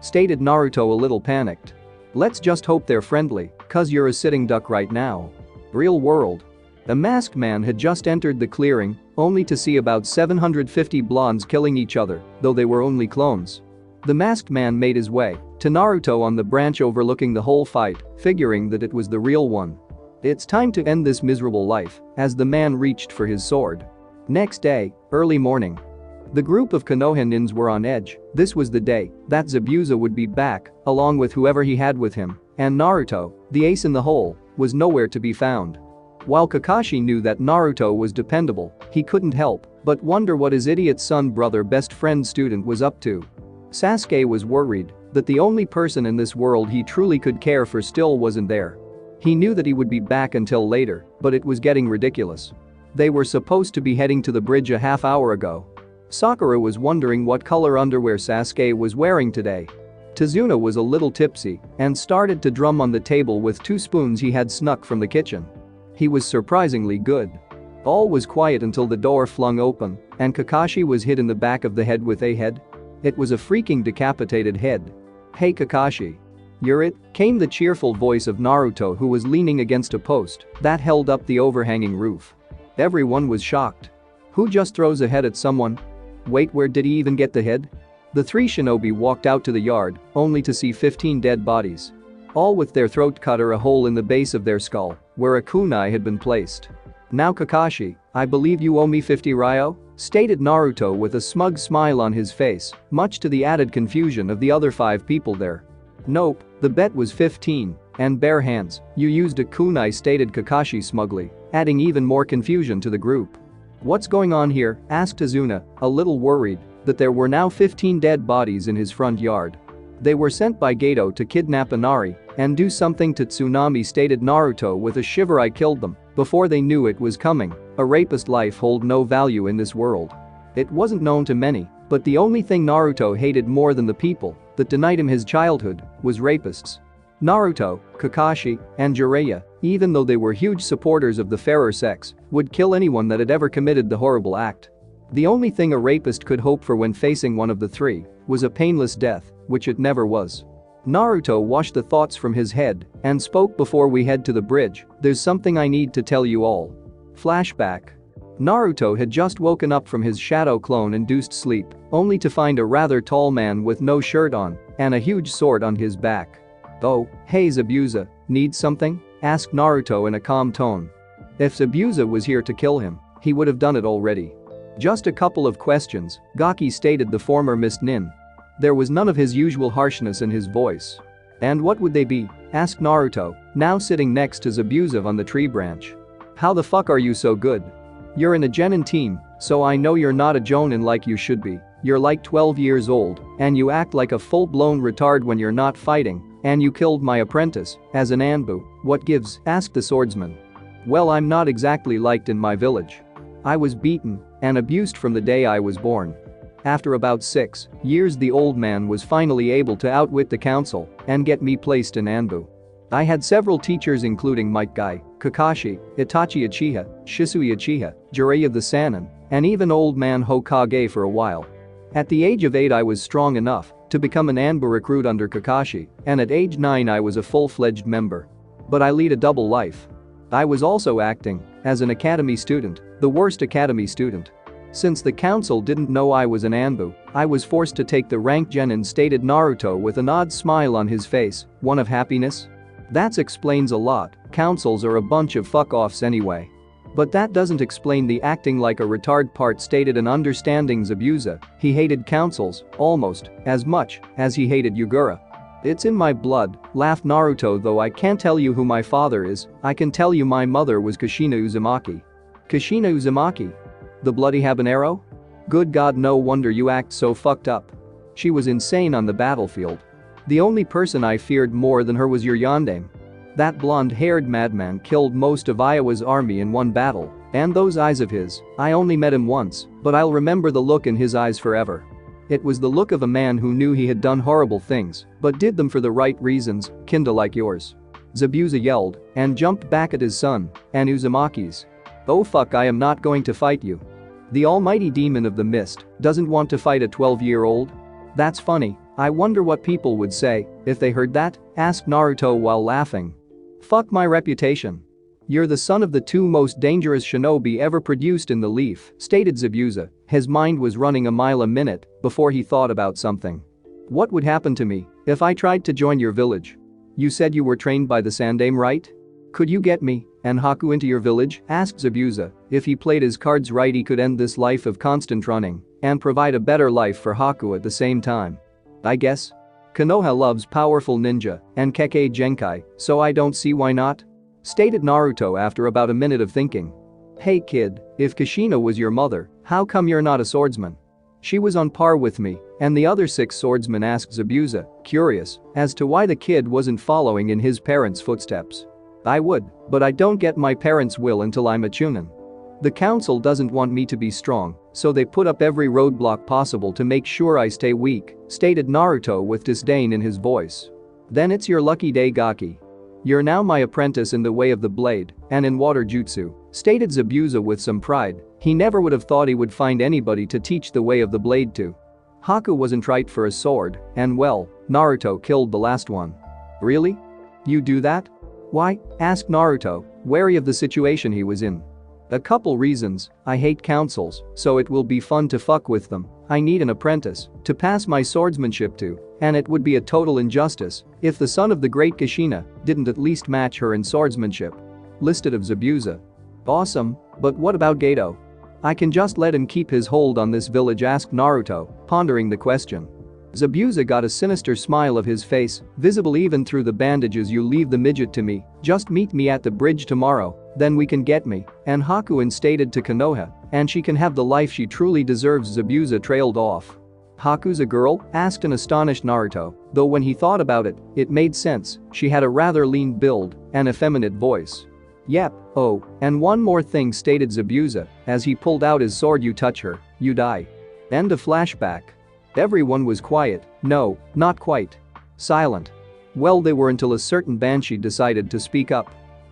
stated Naruto a little panicked. "Let's just hope they're friendly, cause you're a sitting duck right now." Real world. A masked man had just entered the clearing, only to see about 750 blondes killing each other, though they were only clones. The masked man made his way to Naruto on the branch overlooking the whole fight, figuring that it was the real one. It's time to end this miserable life, as the man reached for his sword. Next day, early morning. The group of Konohanins were on edge. This was the day that Zabuza would be back, along with whoever he had with him, and Naruto, the ace in the hole, was nowhere to be found. While Kakashi knew that Naruto was dependable, he couldn't help but wonder what his idiot son brother best friend student was up to. Sasuke was worried that the only person in this world he truly could care for still wasn't there. He knew that he would be back until later, but it was getting ridiculous. They were supposed to be heading to the bridge a half hour ago. Sakura was wondering what color underwear Sasuke was wearing today. Tazuna was a little tipsy and started to drum on the table with 2 spoons he had snuck from the kitchen. He was surprisingly good. All was quiet until the door flung open and Kakashi was hit in the back of the head with a head. It was a freaking decapitated head. "Hey Kakashi. You're it?" came the cheerful voice of Naruto, who was leaning against a post that held up the overhanging roof. Everyone was shocked. Who just throws a head at someone? Wait, where did he even get the head? The 3 shinobi walked out to the yard, only to see 15 dead bodies. All with their throat cut or a hole in the base of their skull, where a kunai had been placed. "Now Kakashi, I believe you owe me 50 ryo?" stated Naruto with a smug smile on his face, much to the added confusion of the other 5 people there. "Nope, the bet was 15, and bare hands, you used a kunai," stated Kakashi smugly, adding even more confusion to the group. "What's going on here?" asked Azuna, a little worried that there were now 15 dead bodies in his front yard. "They were sent by Gato to kidnap Inari and do something to Tsunami," stated Naruto with a shiver. "I killed them before they knew it was coming. A rapist life hold no value in this world." It wasn't known to many, but the only thing Naruto hated more than the people that denied him his childhood was rapists. Naruto, Kakashi, and Jiraiya, even though they were huge supporters of the fairer sex, would kill anyone that had ever committed the horrible act. The only thing a rapist could hope for when facing one of the three was a painless death, which it never was. Naruto washed the thoughts from his head and spoke. "Before we head to the bridge, there's something I need to tell you all." Flashback. Naruto had just woken up from his shadow clone-induced sleep, only to find a rather tall man with no shirt on and a huge sword on his back. "Oh, hey Zabuza, need something?" asked Naruto in a calm tone. If Zabuza was here to kill him, he would have done it already. "Just a couple of questions," Gaki stated, the former Mist Nin. There was none of his usual harshness in his voice. "And what would they be?" asked Naruto, now sitting next to Zabuza on the tree branch. "How the fuck are you so good? You're in a Genin team, so I know you're not a Jonin like you should be. You're like 12 years old, and you act like a full-blown retard when you're not fighting, and you killed my apprentice as an Anbu. What gives?" asked the swordsman. "Well, I'm not exactly liked in my village. I was beaten and abused from the day I was born." After about 6 years, the old man was finally able to outwit the council and get me placed in Anbu. "I had several teachers including Might Guy, Kakashi, Itachi Uchiha, Shisui Uchiha, Jiraiya the Sannin, and even old man Hokage for a while. At the age of 8 I was strong enough to become an Anbu recruit under Kakashi, and at age 9 I was a full-fledged member. But I lead a double life. I was also acting as an academy student, the worst academy student. Since the council didn't know I was an Anbu, I was forced to take the rank Genin," stated Naruto with an odd smile on his face, one of happiness. "That explains a lot. Councils are a bunch of fuck-offs anyway. But that doesn't explain the acting like a retard part," stated an understanding Zabuza. He hated councils almost as much as he hated Yugura. "It's in my blood," laughed Naruto, "though I can't tell you who my father is. I can tell you my mother was Kushina Uzumaki." "Kushina Uzumaki? The bloody habanero? Good God, no wonder you act so fucked up. She was insane on the battlefield. The only person I feared more than her was your yandere. That blonde-haired madman killed most of Iowa's army in one battle, and those eyes of his, I only met him once, but I'll remember the look in his eyes forever. It was the look of a man who knew he had done horrible things, but did them for the right reasons, kinda like yours." Zabuza yelled and jumped back at his son and Uzumaki's. "Oh fuck, I am not going to fight you. The almighty demon of the mist doesn't want to fight a 12-year-old? That's funny. I wonder what people would say if they heard that?" asked Naruto while laughing. "Fuck my reputation. You're the son of the 2 most dangerous shinobi ever produced in the Leaf," stated Zabuza. His mind was running a mile a minute before he thought about something. "What would happen to me if I tried to join your village? You said you were trained by the Sandaime, right? Could you get me and Haku into your village?" asked Zabuza. If he played his cards right, he could end this life of constant running and provide a better life for Haku at the same time. "I guess. Konoha loves powerful ninja and Kekkei Genkai, so I don't see why not," stated Naruto after about a minute of thinking. "Hey kid, if Kushina was your mother, how come you're not a swordsman?" "She was on par with me and the other 6 swordsmen," asked Zabuza, curious as to why the kid wasn't following in his parents' footsteps. "I would, but I don't get my parents' will until I'm a Chunin. The council doesn't want me to be strong, so they put up every roadblock possible to make sure I stay weak," stated Naruto with disdain in his voice. "Then it's your lucky day, Gaki. You're now my apprentice in the way of the blade and in water jutsu," stated Zabuza with some pride. He never would have thought he would find anybody to teach the way of the blade to. Haku wasn't right for a sword, and well, Naruto killed the last one. "Really? You do that?" "Why?" asked Naruto, wary of the situation he was in. "A couple reasons. I hate councils, so it will be fun to fuck with them. I need an apprentice to pass my swordsmanship to, and it would be a total injustice if the son of the great Kushina didn't at least match her in swordsmanship," listed of Zabuza. "Awesome, but what about Gato? I can just let him keep his hold on this village?" asked Naruto, pondering the question. Zabuza got a sinister smile of his face, visible even through the bandages. "You leave the midget to me, just meet me at the bridge tomorrow, then we can get me and Haku," stated to Konoha and she can have the life she truly deserves. Zabuza trailed off. Haku's a girl? Asked an astonished Naruto, though when he thought about it, it made sense. She had a rather lean build and effeminate voice. Yep, oh, and one more thing, stated Zabuza as he pulled out his sword. You touch her, you die. End of flashback. Everyone was quiet. No, not quite. Silent. Well, they were until a certain Banshee decided to speak up.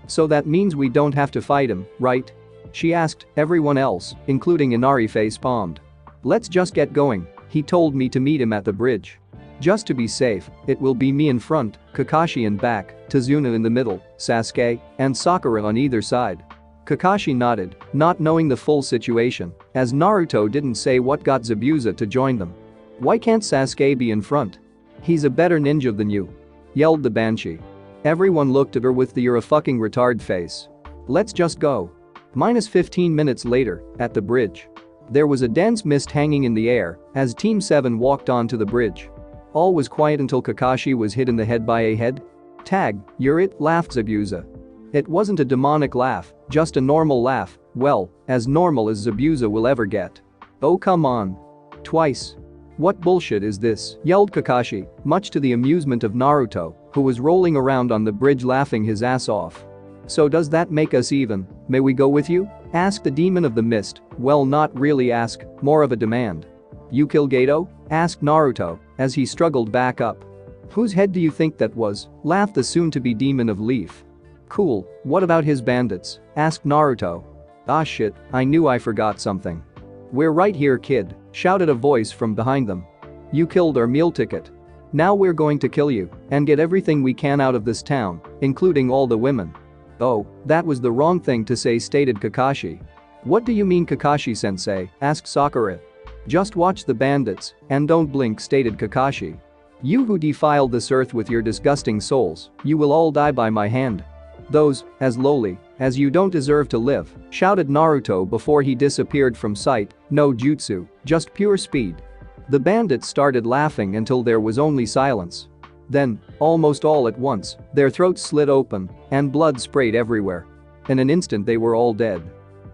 So that means we don't have to fight him, right? She asked. Everyone else, including Inari, face-palmed. Let's just get going. He told me to meet him at the bridge. Just to be safe, it will be me in front, Kakashi in back, Tazuna in the middle, Sasuke and Sakura on either side. Kakashi nodded, not knowing the full situation, as Naruto didn't say what got Zabuza to join them. Why can't Sasuke be in front? He's a better ninja than you, yelled the Banshee. Everyone looked at her with the "you're a fucking retard" face. Let's just go. Minus 15 minutes later, at the bridge. There was a dense mist hanging in the air as Team 7 walked onto the bridge. All was quiet until Kakashi was hit in the head by a head. Tag, you're it, laughed Zabuza. It wasn't a demonic laugh, just a normal laugh, well, as normal as Zabuza will ever get. Oh come on. Twice. What bullshit is this? Yelled Kakashi, much to the amusement of Naruto, who was rolling around on the bridge laughing his ass off. So does that make us even? May we go with you? Asked the demon of the mist. Well, not really ask, more of a demand. You kill Gato? Asked Naruto as he struggled back up. Whose head do you think that was? Laughed the soon-to-be demon of Leaf. Cool, what about his bandits? Asked Naruto. Ah shit, I knew I forgot something. We're right here, kid, shouted a voice from behind them. You killed our meal ticket. Now we're going to kill you and get everything we can out of this town, including all the women. Oh, that was the wrong thing to say, stated Kakashi. What do you mean, Kakashi-sensei? Asked Sakura. Just watch the bandits and don't blink, stated Kakashi. You who defiled this earth with your disgusting souls, you will all die by my hand. Those, as lowly as you don't deserve to live, shouted Naruto before he disappeared from sight. No jutsu, just pure speed. The bandits started laughing until there was only silence. Then, almost all at once, their throats slit open and blood sprayed everywhere. In an instant they were all dead.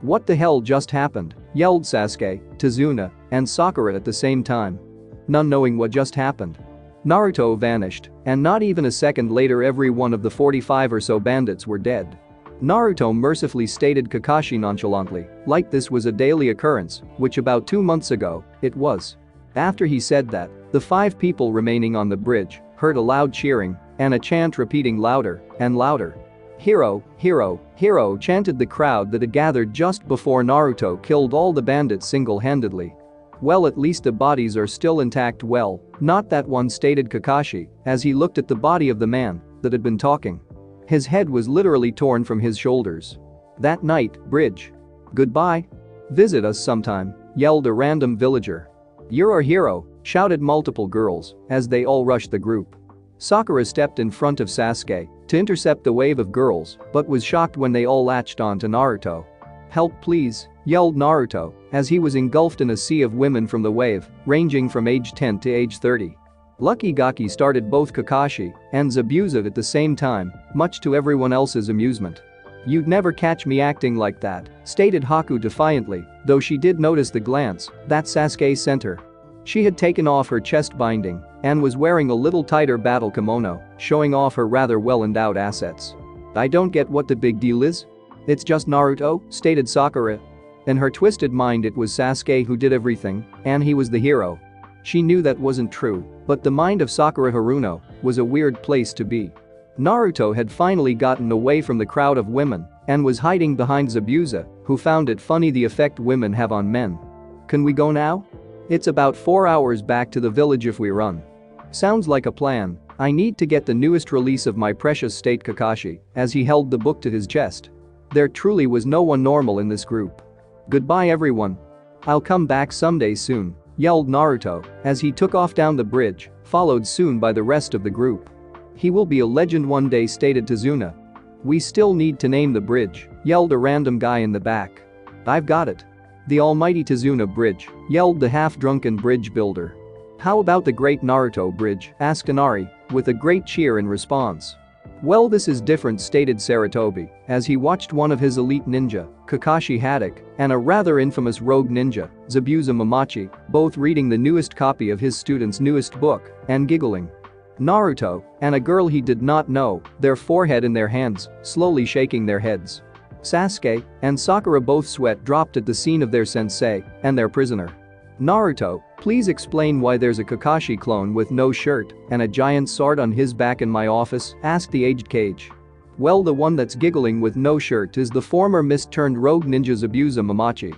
What the hell just happened? Yelled Sasuke, Tazuna, and Sakura at the same time. None knowing what just happened. Naruto vanished, and not even a second later every one of the 45 or so bandits were dead. Naruto mercifully, stated Kakashi nonchalantly, like this was a daily occurrence, which about 2 months ago, it was. After he said that, the 5 people remaining on the bridge heard a loud cheering and a chant repeating louder and louder. Hero, hero, hero, chanted the crowd that had gathered just before Naruto killed all the bandits single-handedly. Well, at least the bodies are still intact. Well, not that one, stated Kakashi as he looked at the body of the man that had been talking. His head was literally torn from his shoulders. That night, bridge. Goodbye. Visit us sometime, yelled a random villager. You're our hero, shouted multiple girls as they all rushed the group. Sakura stepped in front of Sasuke to intercept the wave of girls but was shocked when they all latched onto Naruto. Help please, yelled Naruto as he was engulfed in a sea of women from the wave, ranging from age 10 to age 30. Lucky Gaki started both Kakashi and Zabuza at the same time, much to everyone else's amusement. You'd never catch me acting like that, stated Haku defiantly, though she did notice the glance that Sasuke sent her. She had taken off her chest binding and was wearing a little tighter battle kimono, showing off her rather well-endowed assets. I don't get what the big deal is. It's just Naruto, stated Sakura. In her twisted mind it was Sasuke who did everything, and he was the hero. She knew that wasn't true, but the mind of Sakura Haruno was a weird place to be. Naruto had finally gotten away from the crowd of women and was hiding behind Zabuza, who found it funny the effect women have on men. Can we go now? It's about 4 hours back to the village if we run. Sounds like a plan. I need to get the newest release of my precious state, Kakashi, as he held the book to his chest. There truly was no one normal in this group. Goodbye everyone. I'll come back someday soon, yelled Naruto as he took off down the bridge, followed soon by the rest of the group. He will be a legend one day, stated Tazuna. We still need to name the bridge, yelled a random guy in the back. I've got it. The almighty Tazuna Bridge, yelled the half-drunken bridge builder. How about the great Naruto Bridge, asked Inari, with a great cheer in response. Well, this is different, stated Sarutobi, as he watched one of his elite ninja, Kakashi Haddock, and a rather infamous rogue ninja, Zabuza Mamachi, both reading the newest copy of his student's newest book and giggling. Naruto and a girl he did not know, their forehead in their hands, slowly shaking their heads. Sasuke and Sakura both sweat dropped at the scene of their sensei and their prisoner. Naruto, please explain why there's a Kakashi clone with no shirt and a giant sword on his back in my office, asked the aged Kage. Well, the one that's giggling with no shirt is the former mist-turned-rogue ninja Zabuza Mamachi.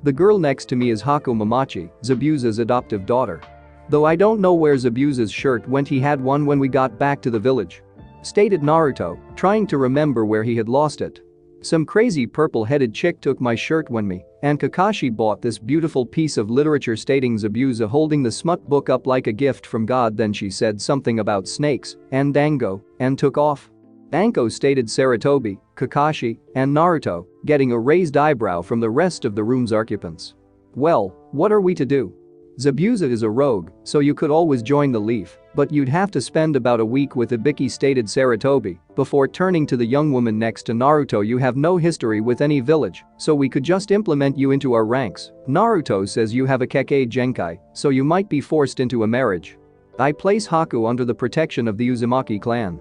The girl next to me is Haku Mamachi, Zabuza's adoptive daughter. Though I don't know where Zabuza's shirt went, he had one when we got back to the village. Stated Naruto, trying to remember where he had lost it. Some crazy purple-headed chick took my shirt when me and Kakashi bought this beautiful piece of literature, stating Zabuza holding the smut book up like a gift from God. Then she said something about snakes and Dango and took off. Anko, stated Sarutobi, Kakashi, and Naruto, getting a raised eyebrow from the rest of the room's occupants. Well, what are we to do? Zabuza is a rogue, so you could always join the Leaf, but you'd have to spend about a week with Ibiki, stated Sarutobi, before turning to the young woman next to Naruto. You have no history with any village, so we could just implement you into our ranks. Naruto says you have a Kekkei Genkai, so you might be forced into a marriage. I place Haku under the protection of the Uzumaki clan.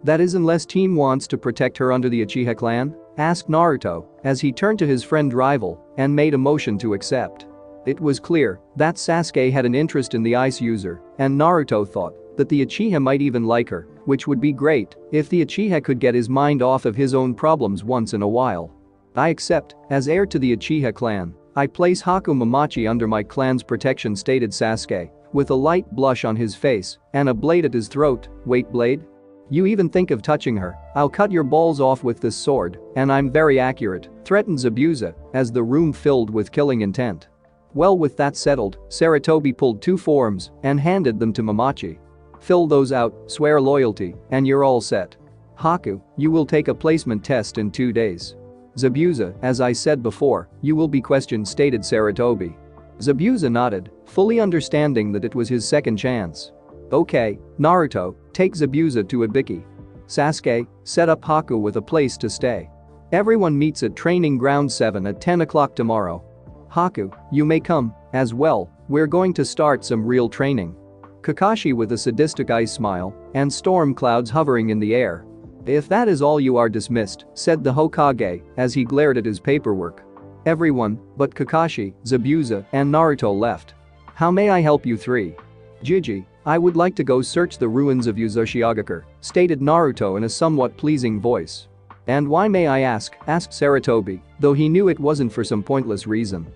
That is, unless team wants to protect her under the Uchiha clan? Asked Naruto, as he turned to his friend rival and made a motion to accept. It was clear that Sasuke had an interest in the ice user, and Naruto thought that the Uchiha might even like her, which would be great if the Uchiha could get his mind off of his own problems once in a while. I accept, as heir to the Uchiha clan, I place Haku Mamachi under my clan's protection, stated Sasuke, with a light blush on his face and a blade at his throat. Wait, blade? You even think of touching her, I'll cut your balls off with this sword, and I'm very accurate, threatened Zabuza, as the room filled with killing intent. Well, with that settled, Sarutobi pulled 2 forms and handed them to Mamachi. Fill those out, swear loyalty, and you're all set. Haku, you will take a placement test in 2 days. Zabuza, as I said before, you will be questioned, stated Sarutobi. Zabuza nodded, fully understanding that it was his second chance. Okay, Naruto, take Zabuza to Ibiki. Sasuke, set up Haku with a place to stay. Everyone meets at Training Ground 7 at 10 o'clock tomorrow. Haku, you may come as well, we're going to start some real training. Kakashi with a sadistic ice smile and storm clouds hovering in the air. If that is all, you are dismissed, said the Hokage as he glared at his paperwork. Everyone but Kakashi, Zabuza, and Naruto left. How may I help you three? Jiji, I would like to go search the ruins of Uzoshiogakure, stated Naruto in a somewhat pleasing voice. And why, may I ask? Asked Sarutobi, though he knew it wasn't for some pointless reason.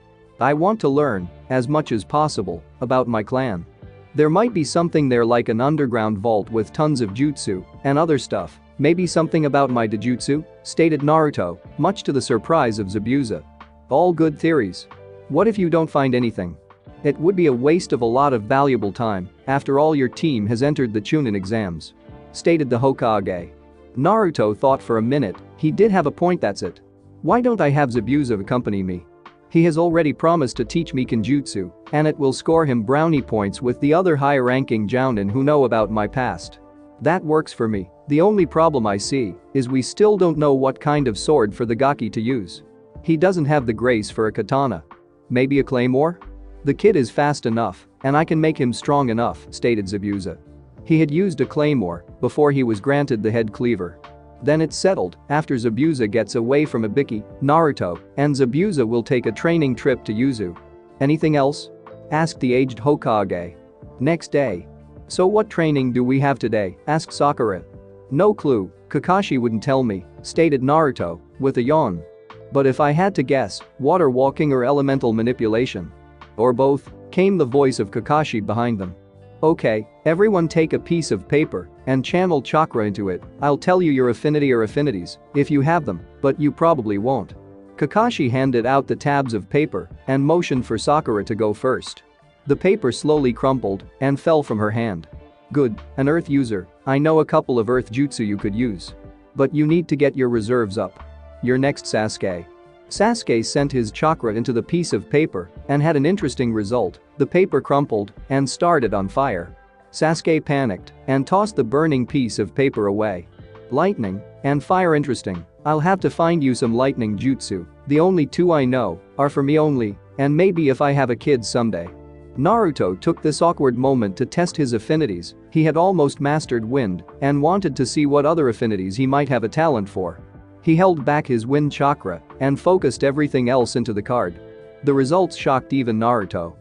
I want to learn as much as possible about my clan. There might be something there, like an underground vault with tons of jutsu and other stuff. Maybe something about my Dōjutsu, stated Naruto, much to the surprise of Zabuza. All good theories. What if you don't find anything? It would be a waste of a lot of valuable time. After all, your team has entered the Chunin exams, stated the Hokage. Naruto thought for a minute. He did have a point, that's it. Why don't I have Zabuza accompany me? He has already promised to teach me Kenjutsu, and it will score him brownie points with the other high-ranking Jounin who know about my past. That works for me. The only problem I see is we still don't know what kind of sword for the Gaki to use. He doesn't have the grace for a katana. Maybe a claymore? The kid is fast enough, and I can make him strong enough, stated Zabuza. He had used a claymore before he was granted the head cleaver. Then it's settled. After Zabuza gets away from Ibiki, Naruto and Zabuza will take a training trip to Yuzu. Anything else? Asked the aged Hokage. Next day. So what training do we have today? Asked Sakura. No clue, Kakashi wouldn't tell me, stated Naruto, with a yawn. But if I had to guess, water walking or elemental manipulation? Or both, came the voice of Kakashi behind them. Okay, everyone take a piece of paper and channel chakra into it. I'll tell you your affinity or affinities, if you have them, but you probably won't. Kakashi handed out the tabs of paper and motioned for Sakura to go first. The paper slowly crumpled and fell from her hand. Good, an earth user. I know a couple of earth jutsu you could use. But you need to get your reserves up. You're next, Sasuke. Sasuke sent his chakra into the piece of paper and had an interesting result. The paper crumpled and started on fire. Sasuke panicked and tossed the burning piece of paper away. Lightning and fire. Interesting. I'll have to find you some lightning jutsu. The only two I know are for me only, and maybe if I have a kid someday. Naruto took this awkward moment to test his affinities. He had almost mastered wind and wanted to see what other affinities he might have a talent for. He held back his wind chakra and focused everything else into the card. The results shocked even Naruto.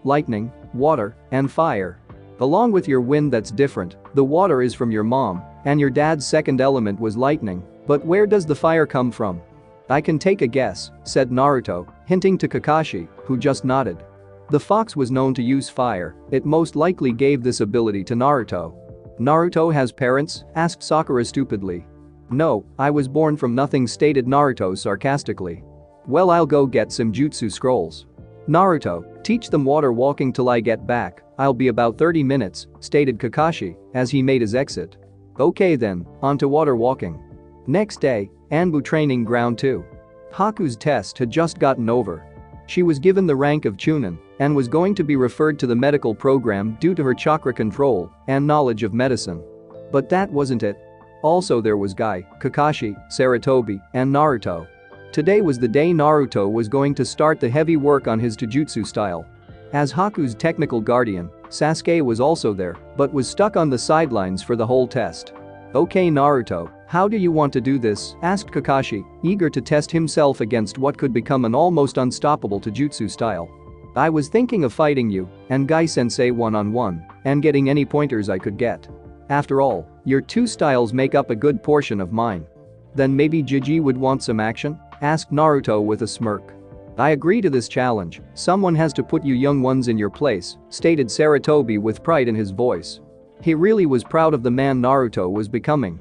Lightning, water, and fire. Along with your wind that's different, the water is from your mom, and your dad's second element was lightning, but where does the fire come from? I can take a guess, said Naruto, hinting to Kakashi, who just nodded. The fox was known to use fire, it most likely gave this ability to Naruto. Naruto has parents? Asked Sakura stupidly. No, I was born from nothing, stated Naruto sarcastically. Well, I'll go get some jutsu scrolls. Naruto, teach them water walking till I get back, I'll be about 30 minutes, stated Kakashi as he made his exit. Okay then, on to water walking. Next day, Anbu training ground 2. Haku's test had just gotten over. She was given the rank of Chunin and was going to be referred to the medical program due to her chakra control and knowledge of medicine. But that wasn't it. Also there was Guy, Kakashi, Sarutobi, and Naruto. Today was the day Naruto was going to start the heavy work on his Dōjutsu style. As Haku's technical guardian, Sasuke was also there, but was stuck on the sidelines for the whole test. Okay Naruto, how do you want to do this? Asked Kakashi, eager to test himself against what could become an almost unstoppable Dōjutsu style. I was thinking of fighting you and Guy-sensei one-on-one and getting any pointers I could get. After all, your two styles make up a good portion of mine. Then maybe Jiji would want some action? Asked Naruto with a smirk. I agree to this challenge, someone has to put you young ones in your place, stated Sarutobi with pride in his voice. He really was proud of the man Naruto was becoming.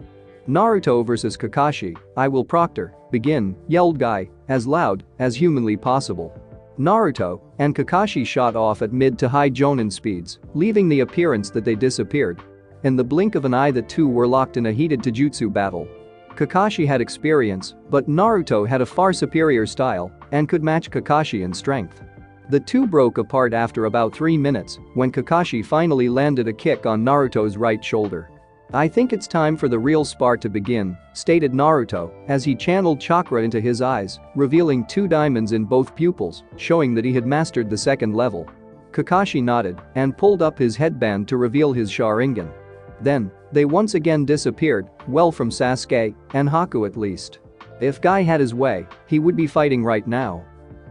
Naruto versus Kakashi, I will proctor, begin, yelled Guy, as loud as humanly possible. Naruto and Kakashi shot off at mid to high jonin speeds, leaving the appearance that they disappeared. In the blink of an eye the two were locked in a heated Dōjutsu battle. Kakashi had experience, but Naruto had a far superior style and could match Kakashi in strength. The two broke apart after about 3 minutes when Kakashi finally landed a kick on Naruto's right shoulder. I think it's time for the real spar to begin, stated Naruto as he channeled chakra into his eyes, revealing 2 diamonds in both pupils, showing that he had mastered the second level. Kakashi nodded and pulled up his headband to reveal his Sharingan. Then, they once again disappeared, well from Sasuke and Haku at least. If Guy had his way, he would be fighting right now.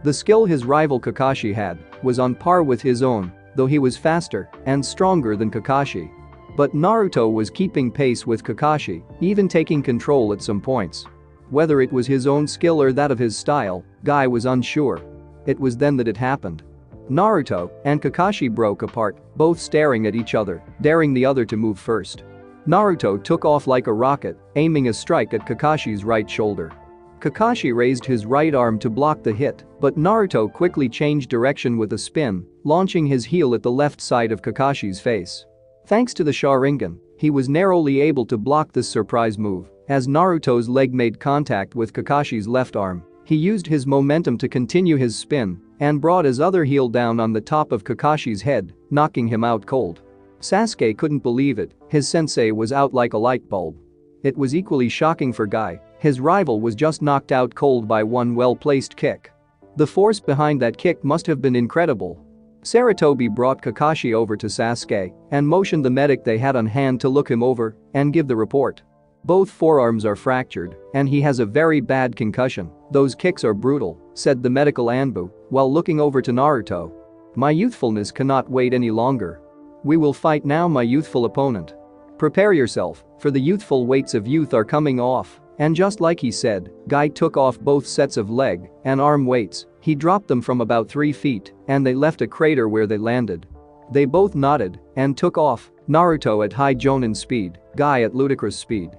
The skill his rival Kakashi had was on par with his own, though he was faster and stronger than Kakashi. But Naruto was keeping pace with Kakashi, even taking control at some points. Whether it was his own skill or that of his style, Guy was unsure. It was then that it happened. Naruto and Kakashi broke apart, both staring at each other, daring the other to move first. Naruto took off like a rocket, aiming a strike at Kakashi's right shoulder. Kakashi raised his right arm to block the hit, but Naruto quickly changed direction with a spin, launching his heel at the left side of Kakashi's face. Thanks to the Sharingan, he was narrowly able to block this surprise move. As Naruto's leg made contact with Kakashi's left arm, he used his momentum to continue his spin and brought his other heel down on the top of Kakashi's head, knocking him out cold. Sasuke couldn't believe it, his sensei was out like a light bulb. It was equally shocking for Guy, his rival was just knocked out cold by one well-placed kick. The force behind that kick must have been incredible. Sarutobi brought Kakashi over to Sasuke and motioned the medic they had on hand to look him over and give the report. Both forearms are fractured and he has a very bad concussion. Those kicks are brutal, said the medical Anbu while looking over to Naruto. My youthfulness cannot wait any longer. We will fight now, my youthful opponent. Prepare yourself, for the youthful weights of youth are coming off. And just like he said, Guy took off both sets of leg and arm weights, he dropped them from about 3 feet and they left a crater where they landed. They both nodded and took off, Naruto at high jonin speed, Guy at ludicrous speed.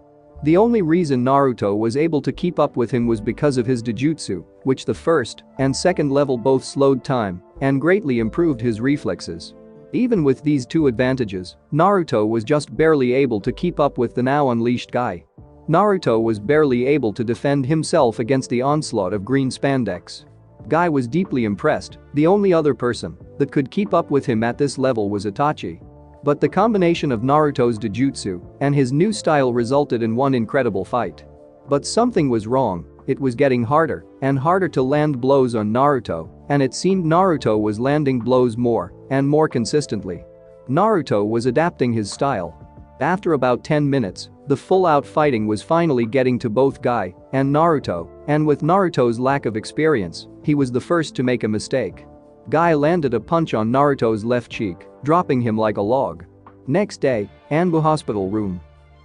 The only reason Naruto was able to keep up with him was because of his Dōjutsu, which the first and second level both slowed time and greatly improved his reflexes. Even with these two advantages, Naruto was just barely able to keep up with the now unleashed Guy. Naruto was barely able to defend himself against the onslaught of green spandex. Guy was deeply impressed, the only other person that could keep up with him at this level was Itachi. But the combination of Naruto's Dōjutsu and his new style resulted in one incredible fight. But something was wrong, it was getting harder and harder to land blows on Naruto, and it seemed Naruto was landing blows more and more consistently. Naruto was adapting his style. After about 10 minutes, the full-out fighting was finally getting to both Guy and Naruto, and with Naruto's lack of experience, he was the first to make a mistake. Guy landed a punch on Naruto's left cheek, dropping him like a log. Next day, Anbu hospital room.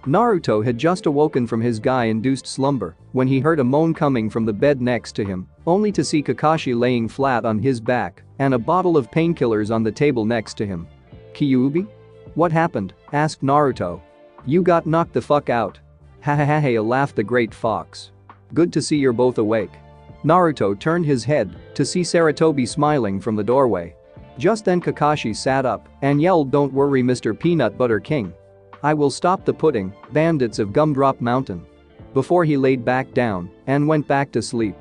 Naruto had just awoken from his Guy-induced slumber when he heard a moan coming from the bed next to him, only to see Kakashi laying flat on his back and a bottle of painkillers on the table next to him. "Kyuubi? What happened?" asked Naruto. "You got knocked the fuck out." "Ha ha ha ha," laughed the great fox. "Good to see you're both awake." Naruto turned his head to see Sarutobi smiling from the doorway. Just then Kakashi sat up and yelled, "Don't worry, Mr. Peanut Butter King. I will stop the pudding bandits of Gumdrop Mountain." Before he laid back down and went back to sleep.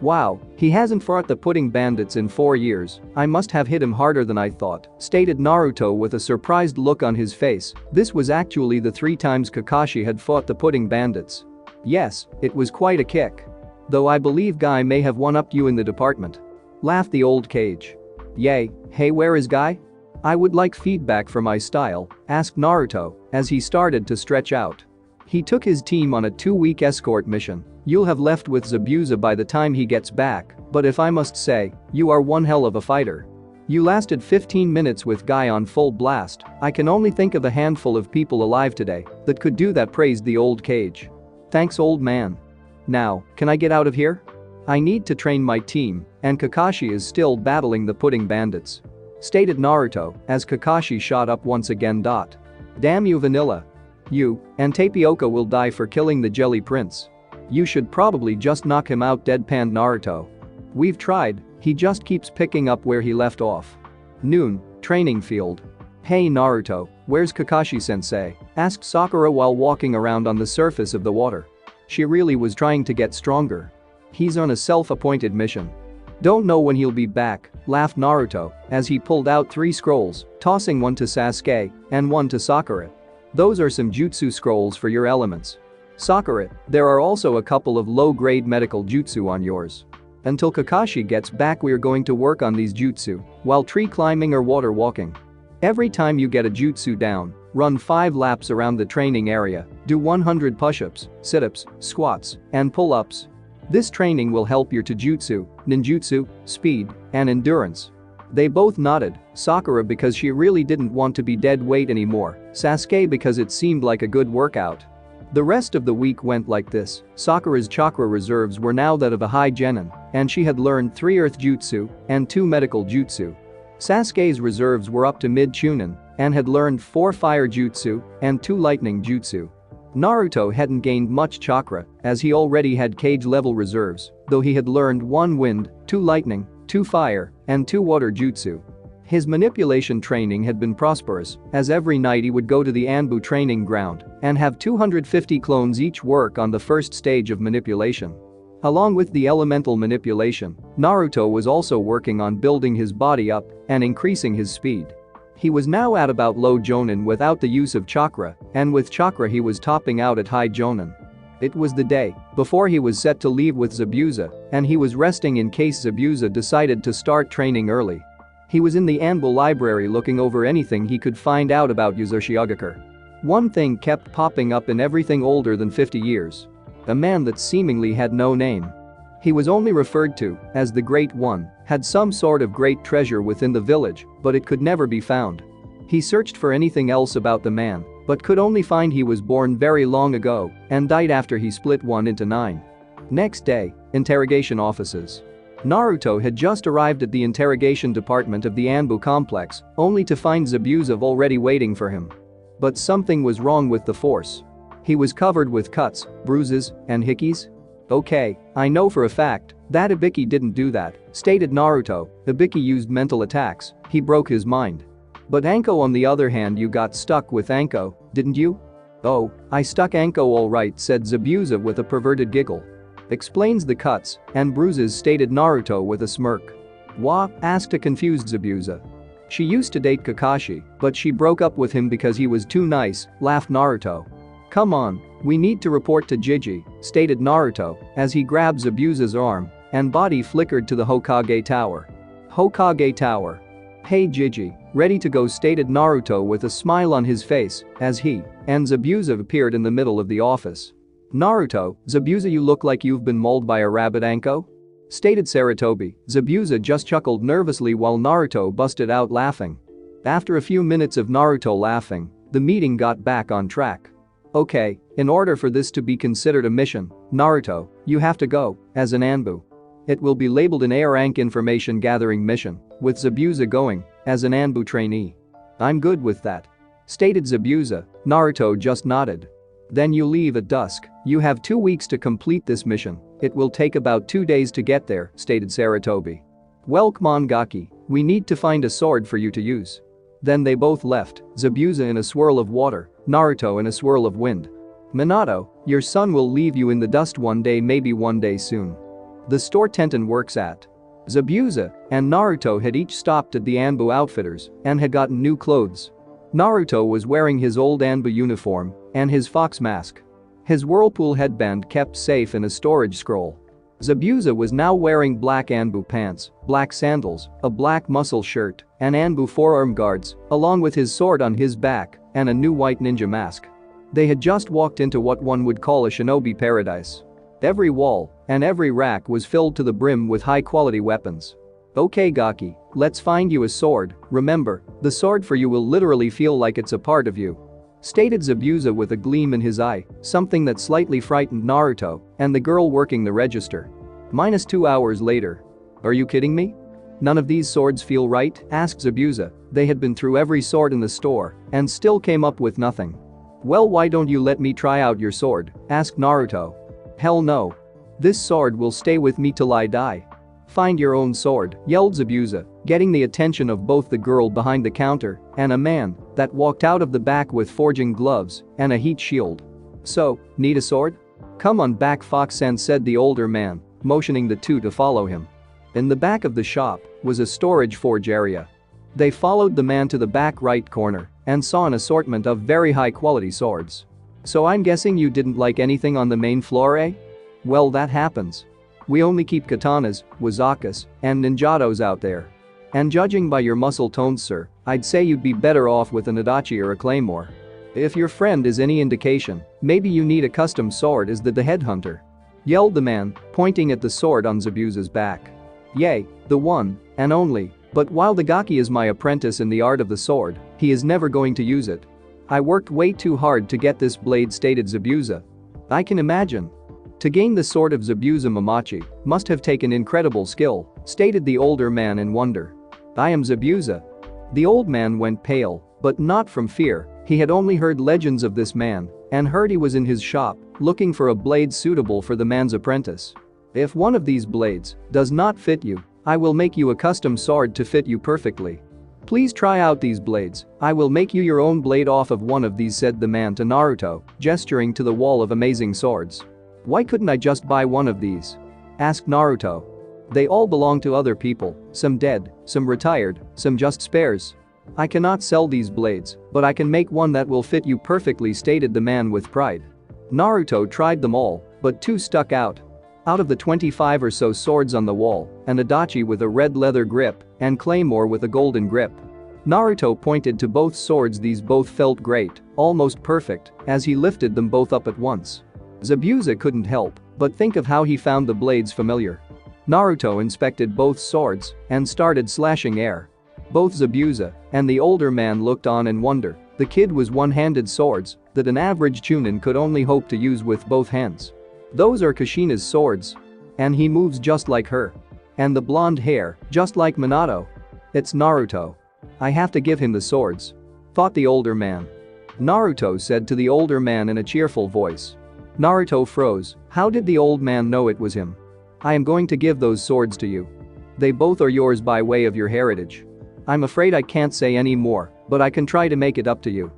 "Wow, he hasn't fought the pudding bandits in 4 years, I must have hit him harder than I thought," stated Naruto with a surprised look on his face. This was actually the 3 times Kakashi had fought the pudding bandits. "Yes, it was quite a kick. Though I believe Guy may have one-upped you in the department," laughed the old cage. "Yay, hey, where is Guy? I would like feedback for my style," asked Naruto as he started to stretch out. He took his team on a 2-week escort mission. "You'll have left with Zabuza by the time he gets back, but if I must say, you are one hell of a fighter. You lasted 15 minutes with Guy on full blast. I can only think of a handful of people alive today that could do that," praised the old cage. "Thanks, old man. Now, can I get out of here? I need to train my team, and Kakashi is still battling the pudding bandits," stated Naruto as Kakashi shot up once again. "Damn you, Vanilla. You and Tapioca will die for killing the Jelly Prince. You should probably just knock him out," deadpanned Naruto. "We've tried, he just keeps picking up where he left off." Noon, training field. "Hey Naruto, where's Kakashi-sensei?" asked Sakura while walking around on the surface of the water. She really was trying to get stronger. "He's on a self-appointed mission. Don't know when he'll be back," laughed Naruto as he pulled out 3 scrolls, tossing one to Sasuke and one to Sakura. "Those are some jutsu scrolls for your elements. Sakura, there are also a couple of low-grade medical jutsu on yours. Until Kakashi gets back we're going to work on these jutsu while tree climbing or water walking. Every time you get a jutsu down, run 5 laps around the training area, do 100 push-ups, sit-ups, squats, and pull-ups. This training will help your taijutsu, ninjutsu, speed, and endurance." They both nodded, Sakura because she really didn't want to be dead weight anymore, Sasuke because it seemed like a good workout. The rest of the week went like this. Sakura's chakra reserves were now that of a high genin, and she had learned 3 earth jutsu and 2 medical jutsu. Sasuke's reserves were up to mid-chunin and had learned 4 fire jutsu and 2 lightning jutsu. Naruto hadn't gained much chakra as he already had cage-level reserves, though he had learned 1 wind, 2 lightning, 2 fire, and 2 water jutsu. His manipulation training had been prosperous, as every night he would go to the Anbu training ground and have 250 clones each work on the first stage of manipulation. Along with the elemental manipulation, Naruto was also working on building his body up and increasing his speed. He was now at about low jonin without the use of chakra, and with chakra he was topping out at high jonin. It was the day before he was set to leave with Zabuza, and he was resting in case Zabuza decided to start training early. He was in the Anbu library looking over anything he could find out about Uzoshiogakure. One thing kept popping up in everything older than 50 years. A man that seemingly had no name. He was only referred to as the Great One, had some sort of great treasure within the village, but it could never be found. He searched for anything else about the man, but could only find he was born very long ago and died after he split one into 9. Next day, interrogation offices. Naruto had just arrived at the interrogation department of the Anbu complex, only to find Zabuza already waiting for him. But something was wrong with the force. He was covered with cuts, bruises, and hickeys. "Okay, I know for a fact that Ibiki didn't do that," stated Naruto. "Ibiki used mental attacks, he broke his mind. But Anko on the other hand, you got stuck with Anko, didn't you?" "Oh, I stuck Anko all right," said Zabuza with a perverted giggle. "Explains the cuts and bruises," stated Naruto with a smirk. "Wha?" asked a confused Zabuza. She used to date Kakashi, but she broke up with him because he was too nice, laughed Naruto. Come on, we need to report to Jiji, stated Naruto as he grabbed Zabuza's arm and body flickered to the Hokage Tower. Hokage Tower. Hey Jiji, ready to go, stated Naruto with a smile on his face as he and Zabuza appeared in the middle of the office. Naruto, Zabuza, you look like you've been mauled by a rabbit, Anko? Stated Sarutobi. Zabuza just chuckled nervously while Naruto busted out laughing. After a few minutes of Naruto laughing, the meeting got back on track. Okay, in order for this to be considered a mission, Naruto, you have to go as an Anbu. It will be labeled an A rank information gathering mission, with Zabuza going as an Anbu trainee. I'm good with that. Stated Zabuza. Naruto just nodded. Then you leave at dusk. You have 2 weeks to complete this mission. It will take about 2 days to get there, stated Sarutobi. Well, come on Gaki, we need to find a sword for you to use. Then they both left, Zabuza in a swirl of water, Naruto in a swirl of wind. Minato, your son will leave you in the dust one day, maybe one day soon. The store Tenten works at. Zabuza and Naruto had each stopped at the Anbu Outfitters and had gotten new clothes. Naruto was wearing his old Anbu uniform and his fox mask. His whirlpool headband kept safe in a storage scroll. Zabuza was now wearing black Anbu pants, black sandals, a black muscle shirt, and Anbu forearm guards, along with his sword on his back and a new white ninja mask. They had just walked into what one would call a shinobi paradise. Every wall and every rack was filled to the brim with high-quality weapons. Okay Gaki, let's find you a sword. Remember, the sword for you will literally feel like it's a part of you. Stated Zabuza with a gleam in his eye, something that slightly frightened Naruto and the girl working the register. -2 hours later. Are you kidding me? None of these swords feel right? Asked Zabuza. They had been through every sword in the store and still came up with nothing. Well, why don't you let me try out your sword? Asked Naruto. Hell no. This sword will stay with me till I die. Find your own sword, yelled Zabuza, getting the attention of both the girl behind the counter and a man that walked out of the back with forging gloves and a heat shield. So, need a sword? Come on back, Fox-san, said the older man, motioning the two to follow him. In the back of the shop was a storage forge area. They followed the man to the back right corner and saw an assortment of very high-quality swords. So I'm guessing you didn't like anything on the main floor, eh? Well, that happens. We only keep katanas, wazakas, and ninjatos out there. And judging by your muscle tones, sir, I'd say you'd be better off with an adachi or a claymore. If your friend is any indication, maybe you need a custom sword, is the headhunter. Yelled the man, pointing at the sword on Zabuza's back. Yay, the one and only, but while the Gaki is my apprentice in the art of the sword, he is never going to use it. I worked way too hard to get this blade, stated Zabuza. I can imagine. To gain the sword of Zabuza Mamachi must have taken incredible skill, stated the older man in wonder. I am Zabuza. The old man went pale, but not from fear. He had only heard legends of this man and heard he was in his shop looking for a blade suitable for the man's apprentice. If one of these blades does not fit you, I will make you a custom sword to fit you perfectly. Please try out these blades. I will make you your own blade off of one of these, said the man to Naruto, gesturing to the wall of amazing swords. Why couldn't I just buy one of these? Asked Naruto. They all belong to other people, some dead, some retired, some just spares. I cannot sell these blades, but I can make one that will fit you perfectly, stated the man with pride. Naruto tried them all, but two stuck out. Out of the 25 or so swords on the wall, an adachi with a red leather grip and claymore with a golden grip. Naruto pointed to both swords. These both felt great, almost perfect, as he lifted them both up at once. Zabuza couldn't help but think of how he found the blades familiar. Naruto inspected both swords and started slashing air. Both Zabuza and the older man looked on in wonder. The kid was one-handed swords that an average chunin could only hope to use with both hands. Those are Kushina's swords. And he moves just like her. And the blonde hair, just like Minato. It's Naruto. I have to give him the swords. Thought the older man. Naruto said to the older man in a cheerful voice. Naruto froze. How did the old man know it was him? I am going to give those swords to you. They both are yours by way of your heritage. I'm afraid I can't say any more, but I can try to make it up to you.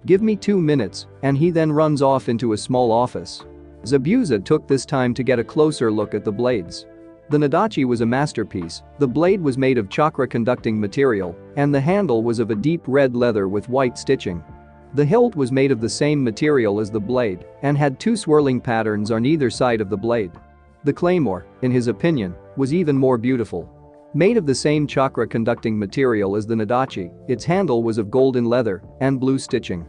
Give me 2 minutes, and he then runs off into a small office. Zabuza took this time to get a closer look at the blades. The Nadachi was a masterpiece. The blade was made of chakra-conducting material, and the handle was of a deep red leather with white stitching. The hilt was made of the same material as the blade and had 2 swirling patterns on either side of the blade. The claymore, in his opinion, was even more beautiful. Made of the same chakra-conducting material as the Nadachi, its handle was of golden leather and blue stitching.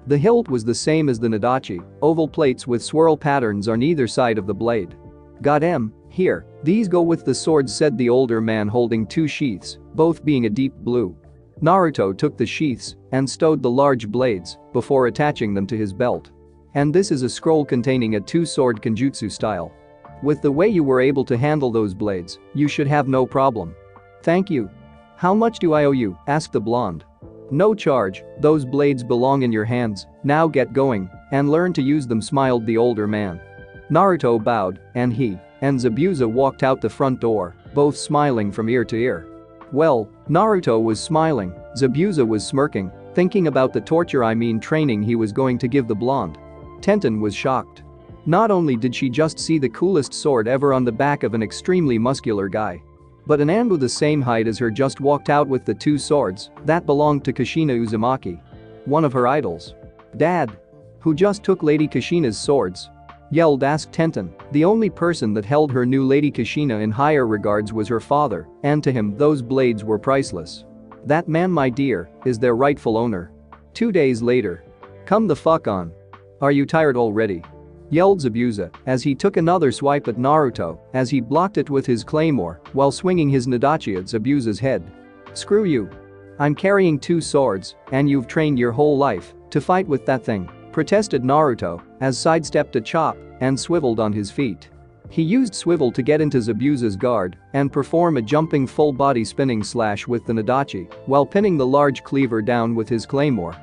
The hilt was the same as the Nadachi, oval plates with swirl patterns on either side of the blade. "Got 'em, here, these go with the swords," said the older man, holding 2 sheaths, both being a deep blue. Naruto took the sheaths and stowed the large blades before attaching them to his belt. "And this is a scroll containing a 2-sword Kenjutsu style. With the way you were able to handle those blades, you should have no problem." "Thank you. How much do I owe you?" asked the blonde. "No charge, those blades belong in your hands, now get going and learn to use them," smiled the older man. Naruto bowed, and he and Zabuza walked out the front door, both smiling from ear to ear. Well, Naruto was smiling, Zabuza was smirking, thinking about the training he was going to give the blonde. Tenten was shocked. Not only did she just see the coolest sword ever on the back of an extremely muscular guy, but an Anbu the same height as her just walked out with the 2 swords that belonged to Kushina Uzumaki, one of her idols. "Dad? Who just took Lady Kushina's swords?" asked Tenten. The only person that held her new Lady Kushina in higher regards was her father, and to him those blades were priceless. "That man, my dear, is their rightful owner." 2 days later. "Come the fuck on. Are you tired already?" yelled Zabuza as he took another swipe at Naruto as he blocked it with his claymore while swinging his Nadachi at Zabuza's head. "Screw you. I'm carrying 2 swords and you've trained your whole life to fight with that thing," protested Naruto as sidestepped a chop and swiveled on his feet. He used swivel to get into Zabuza's guard and perform a jumping full-body spinning slash with the Nadachi while pinning the large cleaver down with his claymore.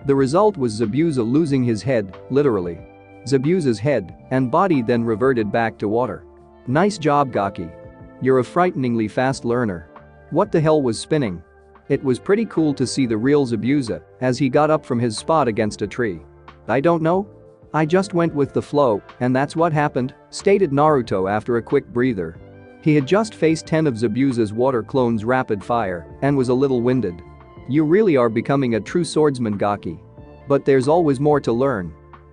The result was Zabuza losing his head, literally. Zabuza's head and body then reverted back to water. "Nice job, Gaki. You're a frighteningly fast learner." What the hell was spinning? It was pretty cool to see the real Zabuza as he got up from his spot against a tree. "I don't know. I just went with the flow, and that's what happened," stated Naruto after a quick breather. He had just faced 10 of Zabuza's water clones rapid fire and was a little winded. "You really are becoming a true swordsman, Gaki. But there's always more to learn.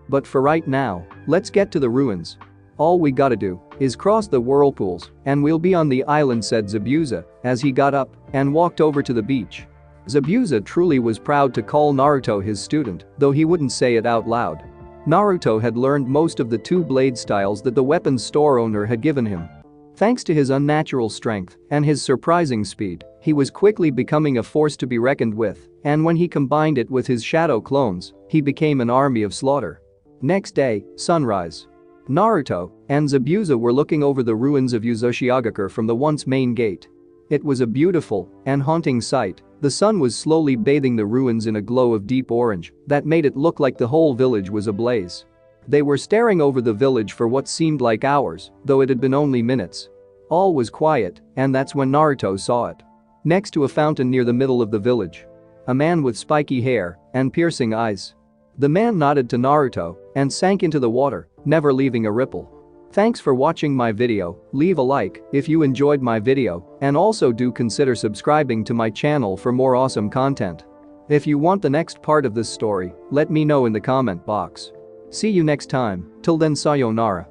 But for right now, let's get to the ruins. All we gotta do is cross the whirlpools and we'll be on the island," said Zabuza as he got up and walked over to the beach. Zabuza truly was proud to call Naruto his student, though he wouldn't say it out loud. Naruto had learned most of the 2 blade styles that the weapons store owner had given him. Thanks to his unnatural strength and his surprising speed, he was quickly becoming a force to be reckoned with, and when he combined it with his shadow clones, he became an army of slaughter. Next day, sunrise. Naruto and Zabuza were looking over the ruins of Uzoshiogakure from the once main gate. It was a beautiful and haunting sight. The sun was slowly bathing the ruins in a glow of deep orange that made it look like the whole village was ablaze. They were staring over the village for what seemed like hours, though it had been only minutes. All was quiet, and that's when Naruto saw it. Next to a fountain near the middle of the village. A man with spiky hair and piercing eyes. The man nodded to Naruto and sank into the water, never leaving a ripple. Thanks for watching my video. Leave a like if you enjoyed my video, and also do consider subscribing to my channel for more awesome content. If you want the next part of this story, let me know in the comment box. See you next time. Till then, sayonara.